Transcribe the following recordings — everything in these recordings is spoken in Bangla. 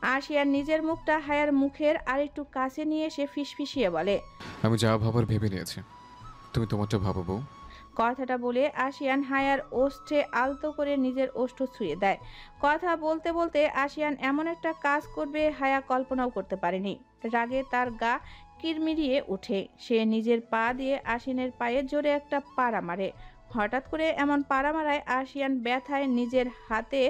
আশিয়ান নিজের মুখটা হায়ার মুখের আরেকটু কাছে নিয়ে এসে ফিসফিসিয়ে বলে, আমি যা ভাবার ভেবে নিয়েছি, তুমি তোমারটা ভাবো বউ। কথাটা বলে আশিয়ান হায়ার ওষ্ঠে আলতো করে নিজের ওষ্ঠ ছুঁয়ে দেয়। কথা বলতে বলতে আশিয়ান এমন একটা কাজ করবে হায়া কল্পনাও করতে পারেনি। রাগে তার গা কিরমিরিয়ে ওঠে। সে নিজের পা দিয়ে আশিয়ানের পায়ে জোরে একটা পাড়া মারে। হঠাৎ করে এমন পাড়া মারায় আশিয়ান ব্যথায় নিজের হাতে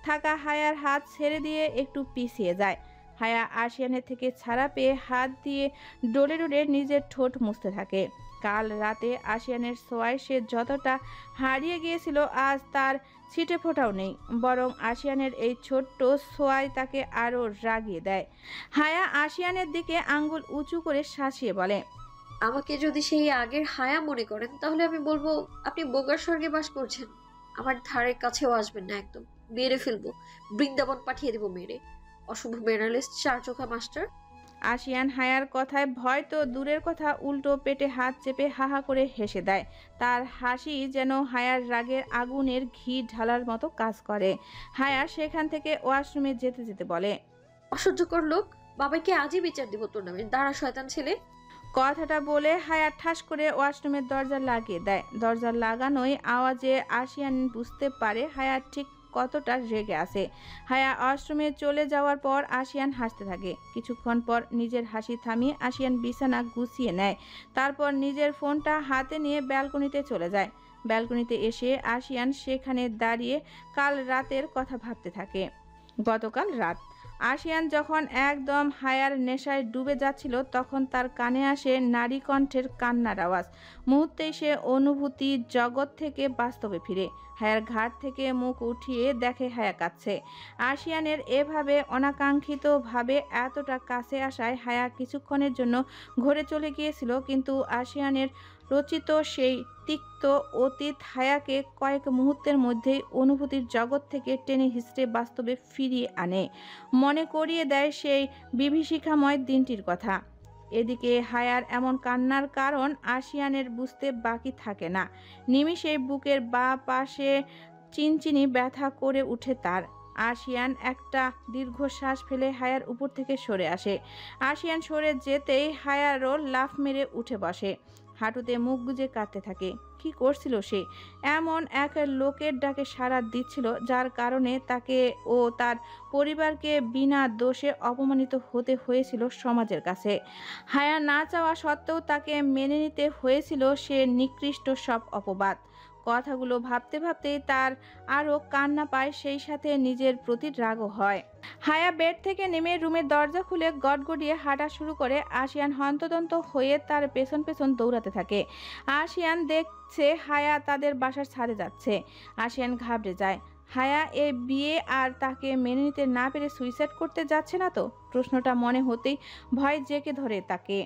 থাকা হায়ার হাত ছেড়ে দিয়ে একটু পিছিয়ে যায়। হায়া আশিয়ানের থেকে ছাড়া পেয়ে হাত দিয়ে ডলে ডলে নিজের ঠোঁট মুছতে থাকে। কাল রাতে আশিয়ানের ছোঁয়ায় সে যতটা হারিয়ে গিয়েছিল আজ তার ছিটে ফোটাও নেই, বরং আশিয়ানের এই ছোট্ট ছোঁয়ায় তাকে আরও রাগিয়ে দেয়। হায়া আশিয়ানের দিকে আঙ্গুল উঁচু করে শাসিয়ে বলে, আমাকে যদি সেই আগের হায়া মনে করেন তাহলে আমি বলবো আপনি বোগার স্বর্গে বাস করছেন। আমার ধারের কাছেও আসবেন না, একদম মেরে ফেলবো, বৃন্দাবন পাঠিয়ে দেবো মেরে। অশুভ মেনালিস্ট, চার চোখা মাস্টার। আশিয়ান হায়ার কথায় ভয় তো দূরের কথা, উল্টো পেটে হাত চেপে হাহা করে হেসে দেয়। তার হাসি যেন হায়ার রাগের আগুনের ঘি ঢালার মতো কাজ করে। হায়া সেখান থেকে ওয়াশরুমে যেতে যেতে বলে, অসহ্যকর লোক, বাবাকে আজই বিচার দিব তোর নামে, দাঁড়া শয়তান ছেলে। কথাটা বলে হায়া ঠাস করে ওয়াশরুমের দরজা লাগিয়ে দেয়। দরজা লাগানোই আওয়াজে আশিয়ান বুঝতে পারে হায়া ঠিক কতটা রেগে আছে। হায়া ওয়াশরুমে চলে যাওয়ার পর আশিয়ান হাসতে থাকে। কিছুক্ষণ পর নিজের হাসি থামিয়ে আশিয়ান বিছানা গুছিয়ে নেয়। তারপর নিজের ফোনটা হাতে নিয়ে ব্যালকনিতে চলে যায়। ব্যালকনিতে এসে আশিয়ান সেখানে দাঁড়িয়ে কাল রাতের কথা ভাবতে থাকে। গতকাল রাত আশিয়ান যখন একদম হায়ার নেশায় ডুবে যাচ্ছিল তখন তার কানে আসে নারী কণ্ঠের কান্নার আওয়াজ। মুহূর্তেই সে অনুভূতি জগৎ থেকে বাস্তবে ফিরে। হায়ার ঘাট থেকে মুখ উঠিয়ে দেখে হায়া কাঁদছে। আশিয়ানের এভাবে অনাকাঙ্ক্ষিতভাবে এতটা কাছে আসায় হায়া কিছুক্ষণের জন্য ঘরে চলে গিয়েছিল, কিন্তু আশিয়ানের রচিত সেই তিক্ত অতীত হায়াকে কয়েক মুহূর্তের মধ্যেই অনুভূতির জগৎ থেকে টেনে হিঁচড়ে বাস্তবে ফিরিয়ে আনে। মনে করিয়ে দেয় সেই বিভীষিকাময় দিনটির কথা। এদিকে হায়ার এমন কান্নার কারণ আশিয়ানের বুঝতে বাকি থাকে না। নিমিষেই বুকের বাঁ পাশে চিনচিনি ব্যথা করে উঠে তার। আশিয়ান একটা দীর্ঘশ্বাস ফেলে হায়ার উপর থেকে সরে আসে। আশিয়ান সরে যেতেই হায়ারও লাফ মেরে উঠে বসে। হাঁটুতে মুখ গুজে কাঁদতে থাকে। কি করছিল সে? এমন এক লোকের ডাকে সাড়া দিচ্ছিল যার কারণে তাকে ও তার পরিবারকে বিনা দোষে অপমানিত হতে হয়েছিল সমাজের কাছে। হায়া না চাওয়া সত্ত্বেও তাকে মেনে নিতে হয়েছিল সে নিকৃষ্ট সব অপবাদ। কথাগুলো ভাবতে ভাবতেই তার আরও কান্না পায়, সেই সাথে নিজের প্রতি রাগও হয়। হায়া বেড থেকে নেমে রুমের দরজা খুলে গটগটিয়ে হাঁটা শুরু করে। আশিয়ান হন্তদন্ত হয়ে তার পেছন পেছন দৌড়াতে থাকে। আশিয়ান দেখছে হায়া তাদের বাসার ছাদে যাচ্ছে। আশিয়ান ঘাবড়ে যায়। হায়া এ বিয়ে আর তাকে মেনে নিতে না পেরে সুইসাইড করতে যাচ্ছে না তো? প্রশ্নটা মনে হতেই ভয় জেঁকে ধরে তাকে।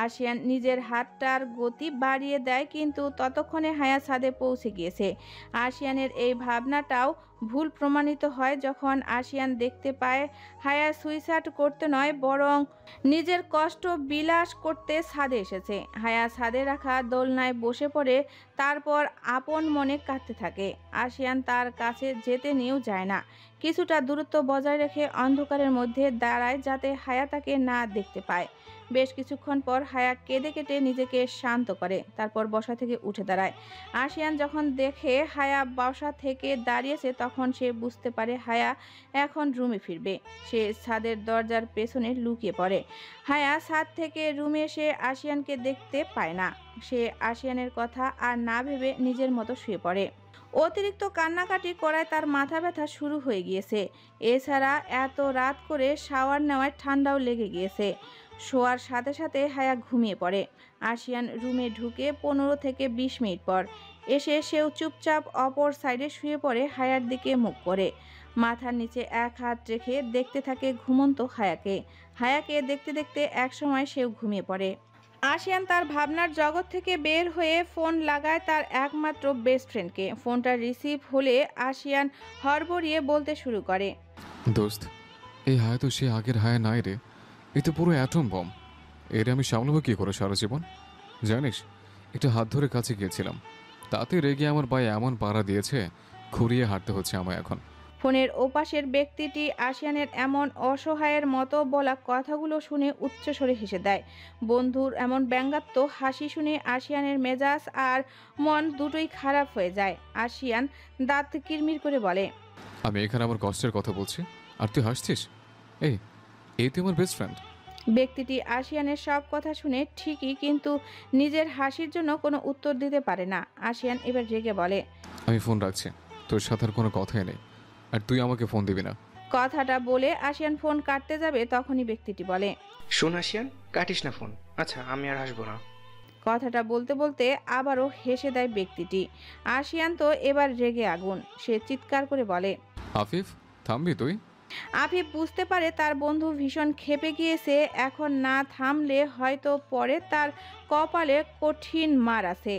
আশিয়ান নিজের হাতটার গতি বাড়িয়ে দেয়, কিন্তু ততক্ষণে হায়া ছাদে পৌঁছে গিয়েছে। আশিয়ানের এই ভাবনাটাও ভুল প্রমাণিত হয় যখন আশিয়ান দেখতে পায় হায়া সুইসাইড করতে নয়, বরং নিজের কষ্ট বিলাস করতে ছাদে এসেছে। হায়া ছাদে রাখা দোলনায় বসে পড়ে, তারপর আপন মনে কাঁদতে থাকে। আশিয়ান তার কাছে যেতে নিয়েও যায় না। কিছুটা দূরত্ব বজায় রেখে অন্ধকারের মধ্যে দাঁড়ায় যাতে হায়া তাকে না দেখতে পায়। বেশ কিছুক্ষণ পর হায়া কেঁদে কেটে নিজেকে শান্ত করে, তারপর বসা থেকে উঠে দাঁড়ায়। আশিয়ান যখন দেখে হায়া বসা থেকে দাঁড়িয়েছে তখন সে বুঝতে পারে হায়া এখন রুমে ফিরবে। সে ছাদের দরজার পেছনে লুকিয়ে পড়ে। হায়া ছাদ থেকে রুমে এসে আশিয়ানকে দেখতে পায় না। সে আশিয়ানের কথা আর না ভেবে নিজের মতো শুয়ে পড়ে। অতিরিক্ত কান্নাকাটি করায় তার মাথা ব্যথা শুরু হয়ে গিয়েছে। এছাড়া এত রাত করে শাওয়ার নেওয়ায় ঠান্ডাও লেগে গিয়েছে। শোয়ার সাথে সাথে হায়া ঘুমিয়ে পড়ে। আশিয়ান রুমে ঢুকে 15 থেকে 20 মিনিট পর এসে সেও চুপচাপ অপর সাইডে শুয়ে পড়ে, হায়ার দিকে মুখ করে। মাথার নিচে এক হাত রেখে দেখতে থাকে ঘুমন্ত হায়াকে। হায়াকে দেখতে দেখতে একসময় সেও ঘুমিয়ে পড়ে। আশিয়ান তার ভাবনার জগৎ থেকে বের হয়ে ফোন লাগায় তার একমাত্র বেস্ট ফ্রেন্ডকে। ফোনটা রিসিভ হলে আশিয়ান হড়বড়িয়ে বলতে শুরু করে, দোস্ত, এই হায়া তো সে আগের হায়া নাই রে। এ তো পুরো অ্যাটম বম। এর আমি সামলাবো কী করে সারা জীবন? জানিস, একটা হাত ধরে কাছে গিয়েছিলাম, তাতে রেগে আমার ভাই এমন পাড়া দিয়েছে, খুঁড়িয়ে হাঁটতে হচ্ছে আমায় এখন। ফোনের ওপাশের ব্যক্তিটি আশিয়ানের এমন অসহায়ের মতো বলা কথাগুলো শুনে উচ্চস্বরে হেসে দেয়। বন্ধুর এমন ব্যঙ্গাত্ম হাসি শুনে আশিয়ানের মেজাজ আর মন দুটোই খারাপ হয়ে যায়। আশিয়ান দাঁত কিরমির করে বলে, আমি এখানে আমার কষ্টের কথা বলছি আর তুই হাসছিস? এই এই তুই আমার বেস্ট ফ্রেন্ড। ব্যক্তিটি আশিয়ানের সব কথা শুনে ঠিকই, কিন্তু নিজের হাসির জন্য কোনো উত্তর দিতে পারে না। আশিয়ান এবার রেগে বলে, আমি ফোন রাখছি, তোর সাথে আর কোনো কথাই নেই, আর তুই আমাকে ফোন দিবি না। কথাটা বলে আশিয়ান ফোন কাটতে যাবে, তখনই ব্যক্তিটি বলে, শোন আশিয়ান, কাটিস না ফোন। আচ্ছা, আমি আর আসবো না। কথাটা বলতে বলতে আবারও হেসে দেয় ব্যক্তিটি। আশিয়ান তো এবার রেগে আগুন। সে চিৎকার করে বলে, আফিফ, থামবি তুই? আফিফ বুঝতে পারে তার বন্ধু ভীষণ ক্ষেপে গিয়েছে। এখন না থামলে হয়তো পরে তার কপালে কঠিন মার আছে।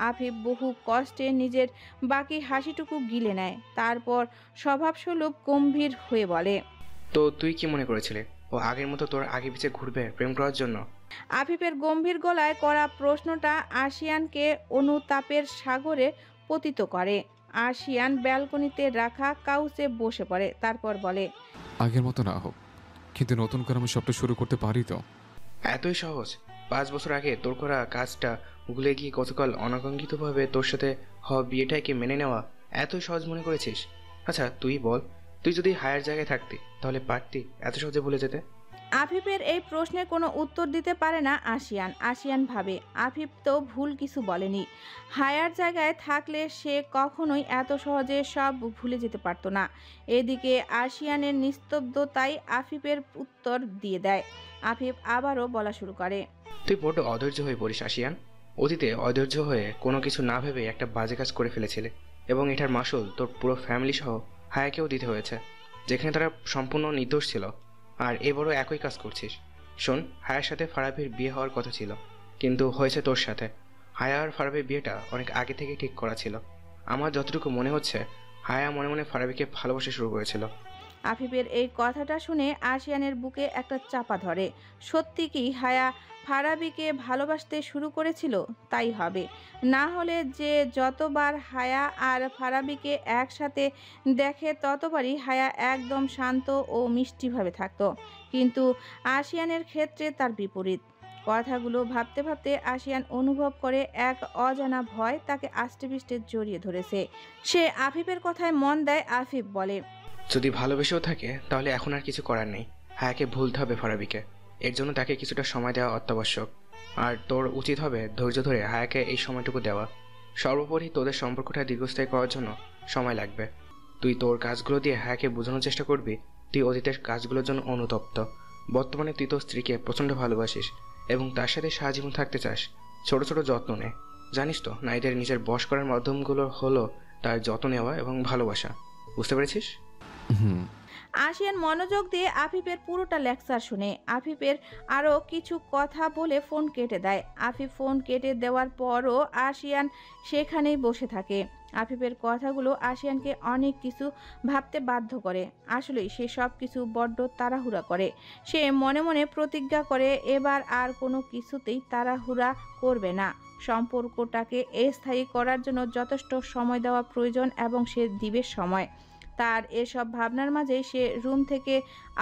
আফিফ বহু কষ্টে নিজের বাকি হাসিটুকু গিলে নেয়, তারপর স্বভাবসুলভ গম্ভীর হয়ে বলে, তো তুই কি মনে করেছিলি ও আগের মতো তোর আগে পিছে ঘুরবে প্রেম করার জন্য? আফিফের গম্ভীর গলায় করা প্রশ্নটা আশিয়ানকে অনুতাপের সাগরে পতিত করে। আশিয়ান ব্যালকনিতে রাখা কাউচে বসে পড়ে, তারপর বলে, আগের মতো না হোক, কিন্তু নতুন করে আমি সবটা শুরু করতে পারি তো? এতই সহজ? 5 বছর আগে তোর করা কাজটা ভুলে গিয়ে গতকাল অনাকাঙ্ক্ষিতভাবে তোর সাথে হওয়া বিয়েটাকে মেনে নেওয়া এতই সহজ মনে করেছিস? আচ্ছা তুই বল, তুই যদি হায়ার জায়গায় থাকতি তাহলে পারতি এত সহজে ভুলে যেতে? আফিফের এই প্রশ্নে কোনো উত্তর দিতে পারে না আশিয়ান। আশিয়ান ভাবে আফিফ তো ভুল কিছু বলেনি। হায়ার জায়গায় থাকলে সে কখনোই এত সহজে সব ভুলে যেতে পারত না। এদিকে আশিয়ানের নিস্তব্ধতাই আফিফের উত্তর দিয়ে দেয়। আফিফ আবারও বলা শুরু করে, তুই বড্ড অধৈর্য হয়ে পড়িস আশিয়ান। অতীতে অধৈর্য হয়ে কোনো কিছু না ভেবে একটা বাজে কাজ করে ফেলেছিলে, এবং এটার মাসুল তোর পুরো ফ্যামিলি সহ হায়াকেও দিতে হয়েছে, যেখানে তারা সম্পূর্ণ নির্দোষ ছিল। আর এবারও একই কাজ করছিস। শোন, হায়ার সাথে ফারাবির বিয়ে হওয়ার কথা ছিল, কিন্তু হয়েছে তোর সাথে। হায়া আর ফারাবির বিয়েটা অনেক আগে থেকে ঠিক করা ছিল। আমার যতটুকু মনে হচ্ছে হায়া মনে মনে ফারাবিকে ভালোবাসা শুরু করেছিল। আফিফের এই কথাটা শুনে আশিয়ানের বুকে একটা চাপা ধরে। সত্যি কি হায়া ফারাবিকে ভালোবাসতে শুরু করেছিল? তাই হবে। না হলে যে যতবার হায়া আর ফারাবিকে একসাথে দেখে ততবারই হায়া একদম শান্ত ও মিষ্টিভাবে থাকতো। কিন্তু আশিয়ানের ক্ষেত্রে তার বিপরীত। কথাগুলো ভাবতে ভাবতে আশিয়ান অনুভব করে এক অজানা ভয় তাকে আষ্টেপৃষ্টে জড়িয়ে ধরেছে। সে আফিফের কথায় মন দেয়। আফিফ বলে, যদি ভালোবেসেও থাকে তাহলে এখন আর কিছু করার নেই। হায়াকে ভুলতে হবে ফারাবিকে। এর জন্য তাকে কিছুটা সময় দেওয়া অত্যাবশ্যক। আর তোর উচিত হবে ধৈর্য ধরে হায়াকে এই সময়টুকু দেওয়া। সর্বোপরি তোদের সম্পর্কটা দীর্ঘস্থায়ী করার জন্য সময় লাগবে। তুই তোর কাজগুলো দিয়ে হায়াকে বোঝানোর চেষ্টা করবি তুই অতীতের কাজগুলোর জন্য অনুতপ্ত। বর্তমানে তুই তোর স্ত্রীকে প্রচণ্ড ভালোবাসিস এবং তার সাথে সারাজীবন থাকতে চাস। ছোট ছোট যত্ন নে। জানিস তো, নারীদের নিজের বশ করার মাধ্যমগুলো হলো তার যত্ন নেওয়া এবং ভালোবাসা। বুঝতে পেরেছিস? হুম। আশিয়ান মনোযোগ দিয়ে আফিফের পুরোটা লেকচার শুনে আফিফের আরও কিছু কথা বলে ফোন কেটে দেয়। আফিফ ফোন কেটে দেওয়ার পরও আশিয়ান সেখানেই বসে থাকে। আফিফের কথাগুলো আশিয়ানকে অনেক কিছু ভাবতে বাধ্য করে। আসলেই সে সব কিছু বড্ড তাড়াহুড়া করে। সে মনে মনে প্রতিজ্ঞা করে এবার আর কোনো কিছুতেই তাড়াহুড়া করবে না। সম্পর্কটাকে স্থায়ী করার জন্য যথেষ্ট সময় দেওয়া প্রয়োজন এবং সে দিবে সময়। তার এসব ভাবনার মাঝেই সে রুম থেকে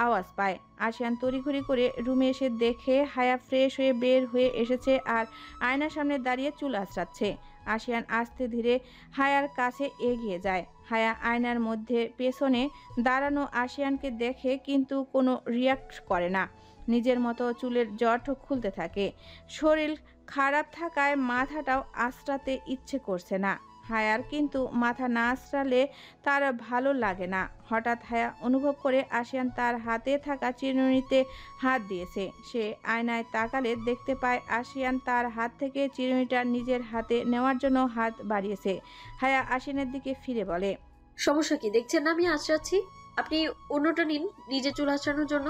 আওয়াজ পায়। আশিয়ান তড়িঘড়ি করে রুমে এসে দেখে হায়া ফ্রেশ হয়ে বের হয়ে এসেছে আর আয়নার সামনে দাঁড়িয়ে চুল আঁচড়াচ্ছে। আশিয়ান আস্তে ধীরে হায়ার কাছে এগিয়ে যায়। হায়া আয়নার মধ্যে পেছনে দাঁড়ানো আশিয়ানকে দেখে কিন্তু কোনো রিয়াক্ট করে না। নিজের মতো চুলের জট খুলতে থাকে। শরীর খারাপ থাকায় মাথাটাও আঁচড়াতে ইচ্ছে করছে না হায়ার, কিন্তু মাথা না আঁচড়ালে তার ভালো লাগে না। হঠাৎ হায়া অনুভব করে আশিয়ান তার হাতে থাকা চিরুনিতে হাত দিয়েছে। সে আয়নায় তাকালে দেখতে পায় আশিয়ান তার হাত থেকে চিরুনিটা নিজের হাতে নেওয়ার জন্য হাত বাড়িয়েছে। হায়া আশিয়ানের দিকে ফিরে বলে, সমস্যা কি? দেখছেন না আমি আঁচড়াচ্ছি, আপনি অন্যটা নিন নিজে চুল আঁচড়ানোর জন্য।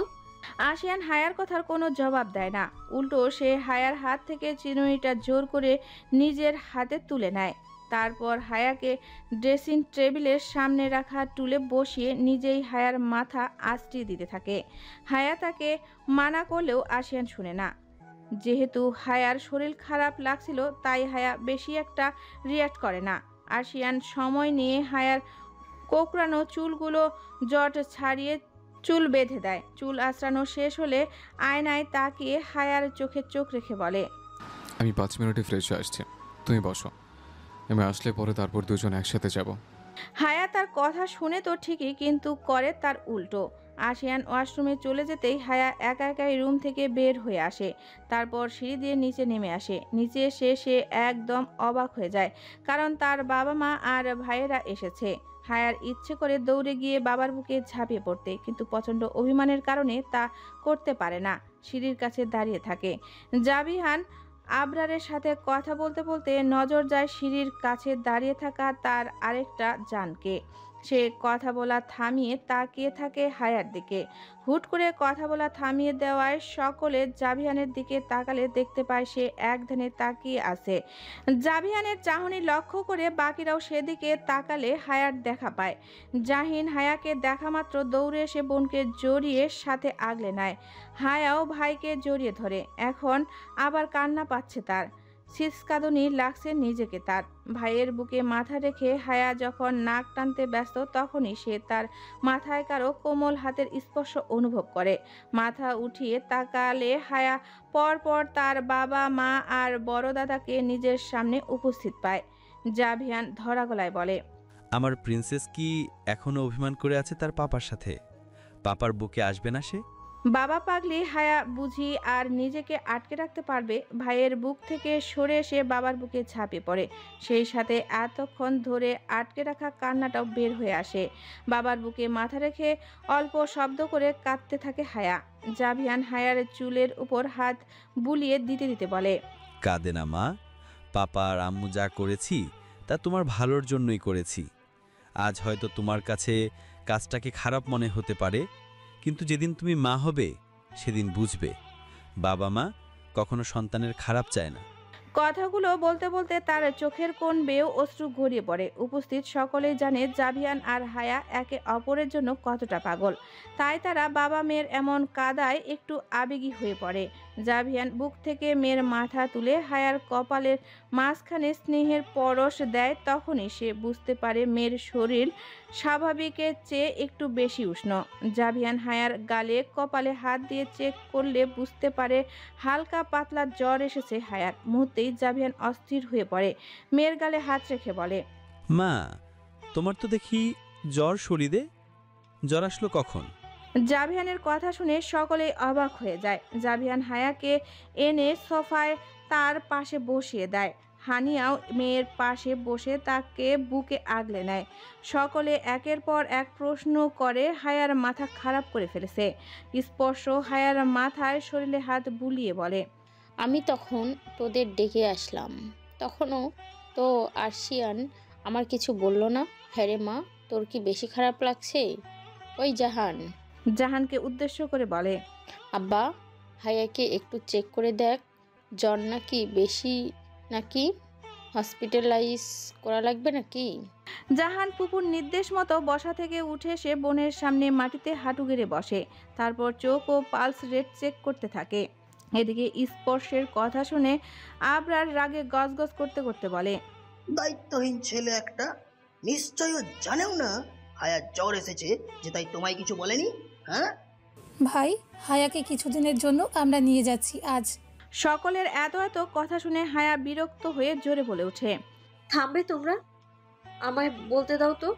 আশিয়ান হায়ার কথার কোনো জবাব দেয় না। উল্টো সে হায়ার হাত থেকে চিরুনিটা জোর করে নিজের হাতে তুলে নেয়। তারপর হায়াকে ড্রেসিং টেবিলের সামনে রাখা টুলে বসিয়ে নিজেই হায়ার মাথা আঁচড়িয়ে দিতে থাকে। হায়া তাকে মানা করলেও আশিয়ান শুনে না। যেহেতু হায়ার শরীর খারাপ লাগছিল তাই হায়া বেশি একটা রিয়াক্ট করে না। আশিয়ান সময় নিয়ে হায়ার কোঁকড়ানো চুলগুলো জট ছাড়িয়ে চুল বেঁধে দেয়। চুল আঁচড়ানো শেষ হলে আয়নায় তাকিয়ে হায়ার চোখে চোখ রেখে বলে, আমি 5 মিনিটে ফ্রেশ হয়ে আসছি, তুমি বসো। আমি আসলে পরে তারপর দুজন একসাথে যাব। হায়া তার কথা শুনে তো ঠিকই, কিন্তু করে তার উল্টো। আশিয়ান ওয়াশরুমে চলে যেতেই হায়া একা একাই রুম থেকে বের হয়ে আসে। তারপর সিঁড়ি দিয়ে নিচে নেমে আসে। নিচে এসে সে একদম অবাক হয়ে যায়, কারণ তার বাবা মা আর ভাইয়েরা এসেছে। হায়ার ইচ্ছে করে দৌড়ে গিয়ে বাবার বুকে ঝাঁপিয়ে পড়তে, কিন্তু প্রচণ্ড অভিমানের কারণে তা করতে পারে না। সিঁড়ির কাছে দাঁড়িয়ে থাকে। জাবিহান আবরারের সাথে কথা বলতে বলতে নজর যায় সিঁড়ির কাছে দাঁড়িয়ে থাকা তার আরেকটা জানকে। সে কথা বলা থামিয়ে তাকিয়ে থাকে হায়ার দিকে। হুট করে কথা বলা থামিয়ে দেওয়ায় সকলে জাবিহানের দিকে তাকালে দেখতে পায় সে একধানে তাকিয়ে আছে। জাবিহানের চাহনি লক্ষ্য করে বাকিরাও সেদিকে তাকালে হায়ার দেখা পায়। জাহিন হায়াকে দেখা মাত্র দৌড়ে এসে বোনকে জড়িয়ে সাথে আগলে নেয়। হায়াও ভাইকে জড়িয়ে ধরে। এখন আবার কান্না পাচ্ছে তার। সিসকাদনি লাগছে নিজেকে তার। ভাইয়ের বুকে মাথা রেখে হায়া যখন নাক টানতে ব্যস্ত, তখনই সে তার মাথায় কারো কোমল হাতের স্পর্শ অনুভব করে। মাথা উঠিয়ে তাকালে হায়া পরপর তার বাবা মা আর বড় দাদাকে নিজের সামনে উপস্থিত পায়। জাভিয়ান ধরা গলায় বলে, আমার প্রিন্সেস কি এখনো অভিমান করে আছে তার পাপার সাথে? পাপার বুকে আসবে না সে? বাবা পাগলি হায়া বুঝি আর নিজেকে আটকে রাখতে পারবে? ভাইয়ের বুক থেকে সরে এসে বাবার বুকে ঝাঁপিয়ে পড়ে। সেই সাথে এতক্ষণ ধরে আটকে রাখা কান্নাটাও বের হয়ে আসে। বাবার বুকে মাথা রেখে অল্প শব্দ করে কাঁদতে থাকে হায়া। জাভিয়ান হায়ার চুলের উপর হাত বুলিয়ে দিতে দিতে বলে, কাঁদে না মা, পাপা আর আম্মু যা করেছি তা তোমার ভালোর জন্যই করেছি। আজ হয়তো তোমার কাছে কাজটাকে খারাপ মনে হতে পারে, কিন্তু যেদিন তুমি মা হবে সেদিন বুঝবে বাবা মা কখনো সন্তানের খারাপ চায় না। কথাগুলো বলতে বলতে তার চোখের কোণ বেয়েও অশ্রু গড়িয়ে পড়ে। উপস্থিত সকলেই জানে জাভিয়ান আর হায়া একে অপরের জন্য কতটা পাগল। তাই তারা বাবা মেয়ের এমন কাদায় একটু আবেগী হয়ে পড়ে। জাভিয়ান বুক থেকে মেয়ের মাথা তুলে হায়ার কপালের মাঝখানে স্নেহের পরশ দেয়। তখনই সে বুঝতে পারে মেয়ের শরীর স্বাভাবিকের চেয়ে একটু বেশি উষ্ণ। জাভিয়ান হায়ার গালে কপালে হাত দিয়ে চেক করলে বুঝতে পারে হালকা পাতলা জ্বর এসেছে হায়ার। মুহূর্তেই জাভিয়ান অস্থির হয়ে পড়ে। মেয়ের গালে হাত রেখে বলে, মা, তোমার তো দেখি জ্বর শরীরে, জ্বর আসলো কখন? জাভিয়ানের কথা শুনে সকলেই অবাক হয়ে যায়। জাভিয়ান হায়াকে এনে সোফায় তার পাশে বসিয়ে দেয়। হানিয়াও মেয়ের পাশে বসে তাকে বুকে আগলে নেয়। সকলে একের পর এক প্রশ্ন করে হায়ার মাথা খারাপ করে ফেলেছে। স্পর্শ হায়ার মাথায় শরীরে হাত বুলিয়ে বলে, আমি তখন তোদের ডেকে আসলাম, তখনও তো আরশিয়ান আমার কিছু বলল না। হ্যাঁ রে মা, তোর কি বেশি খারাপ লাগছে? ওই জাহান জাহানকে উদ্দেশ্য করে বলে, আব্বা, হায়াকে একটু চেক করে দেখ, জ্বর নাকি বেশি, নাকি হসপিটালাইজ করা লাগবে নাকি? জাহান ফুপুর নির্দেশ মতো বসা থেকে উঠে এসে বোনের সামনে মাটিতে হাঁটু গেড়ে বসে। তারপর চোখ ও পালস রেট চেক করতে থাকে। এদিকে স্পর্শের কথা শুনে আবরার রাগে গজগজ করতে করতে বলে, দায়িত্বহীন ছেলে একটা, নিশ্চয়ই জানেও না হায়ার জ্বর এসেছে, যে তাই তোমায় কিছু বলেনি? হ্যাঁ ভাই, হায়াকে কিছুদিনের জন্য আমরা নিয়ে যাচ্ছি আজ। সকলের এত এত কথা শুনে হায়া বিরক্ত হয়ে জোরে বলে ওঠে, থামবে তোমরা? আমায় বলতে দাও তো।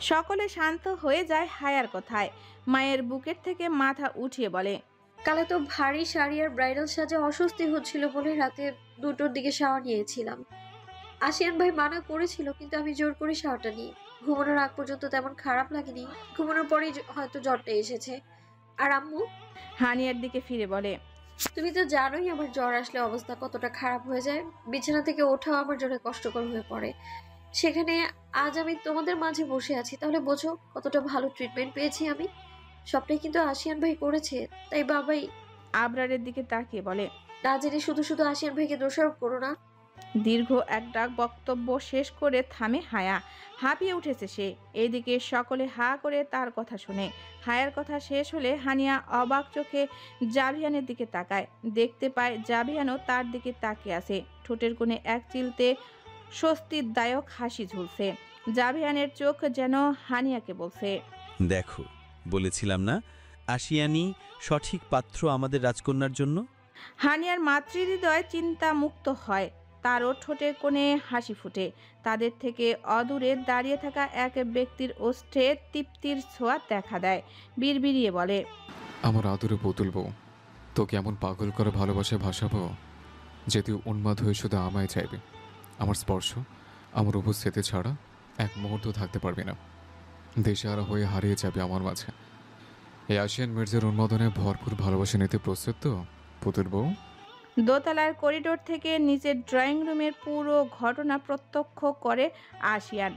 সকলে শান্ত হয়ে যায় হায়ার কথায়। মায়ের বুকের থেকে মাথা উঠিয়ে বলে, কালে তো ভারী শাড়ি আর ব্রাইডাল সাজে অস্বস্তি হচ্ছিল বলে রাতে 2টোর দিকে শাওয়ার নিয়েছিলাম। আশিয়ান ভাই মানা করেছিল, কিন্তু আমি জোর করে শাওয়ারটা নিই। ঘুমানোর আগ পর্যন্ত তেমন খারাপ লাগেনি, ঘুমানোর পরেই হয়তো জ্বরটা এসেছে। আর আম্মু, হানিয়ার দিকে ফিরে বলে, তুমি তো জানোই আমার জ্বর আসলে অবস্থা কতটা খারাপ হয়ে যায়। বিছানা থেকে ওঠাও আমার জন্য কষ্টকর হয়ে পড়ে। সেখানে আজ আমি তোমাদের মাঝে বসে আছি, তাহলে বোঝো কতটা ভালো ট্রিটমেন্ট পেয়েছি আমি। সবটাই কিন্তু আশিয়ান ভাই করেছে, তাই বাবাই। আবরারের দিকে তাকিয়ে বলে, না জেনে শুধু শুধু আশিয়ান ভাইকে দোষারোপ করো না। দীর্ঘ একটা বক্তব্য শেষ করে থামে হায়া। হাঁপিয়ে উঠেছে সে। এইদিকে সকলে হা করে তার কথা শুনে। হায়ার কথা শেষ হলে হানিয়া অবাক চোখে জাভিয়ানের দিকে তাকায়। দেখতে পায় জাভিয়ানও তার দিকে তাকিয়ে আছে। ঠোঁটের কোণে এক চিলতে স্বস্তিদায়ক হাসি ঝুলছে। জাভিয়ানের চোখ যেন হানিয়াকে বলছে। দেখো, বলেছিলাম না আশিয়ানি সঠিক পাত্র আমাদের রাজকন্যার জন্য। হানিয়ার মাতৃহৃদয় চিন্তা মুক্ত হয়, তারও ঠোঁটে কোণে হাসি ফুটে। তাদের থেকে অদূরে দাঁড়িয়ে থাকা এক ব্যক্তির ওষ্ঠে তৃপ্তির ছোঁয়া দেখা দেয়। বিড়বিড়িয়ে বলে, আমার আদরে পুতুল বউ, তোকে এমন পাগল করে ভালোবাসায় ভাসাবো যে তুই উন্মাদ হয়ে শুধু আমায় চাইবে। আমার স্পর্শ, আমার উপস্থিতি ছাড়া এক মুহূর্ত থাকতে পারবি না। দেশে হয়ে হারিয়ে যাবে আমার মাঝে। এই আশিয়ান মির্জার উন্মাদনে ভরপুর ভালোবাসা নিতে প্রস্তুত তো পুতুল বউ? দোতলার করিডোর থেকে নিচের ড্রয়িং রুমের পুরো ঘটনা প্রত্যক্ষ করে আশিয়ান।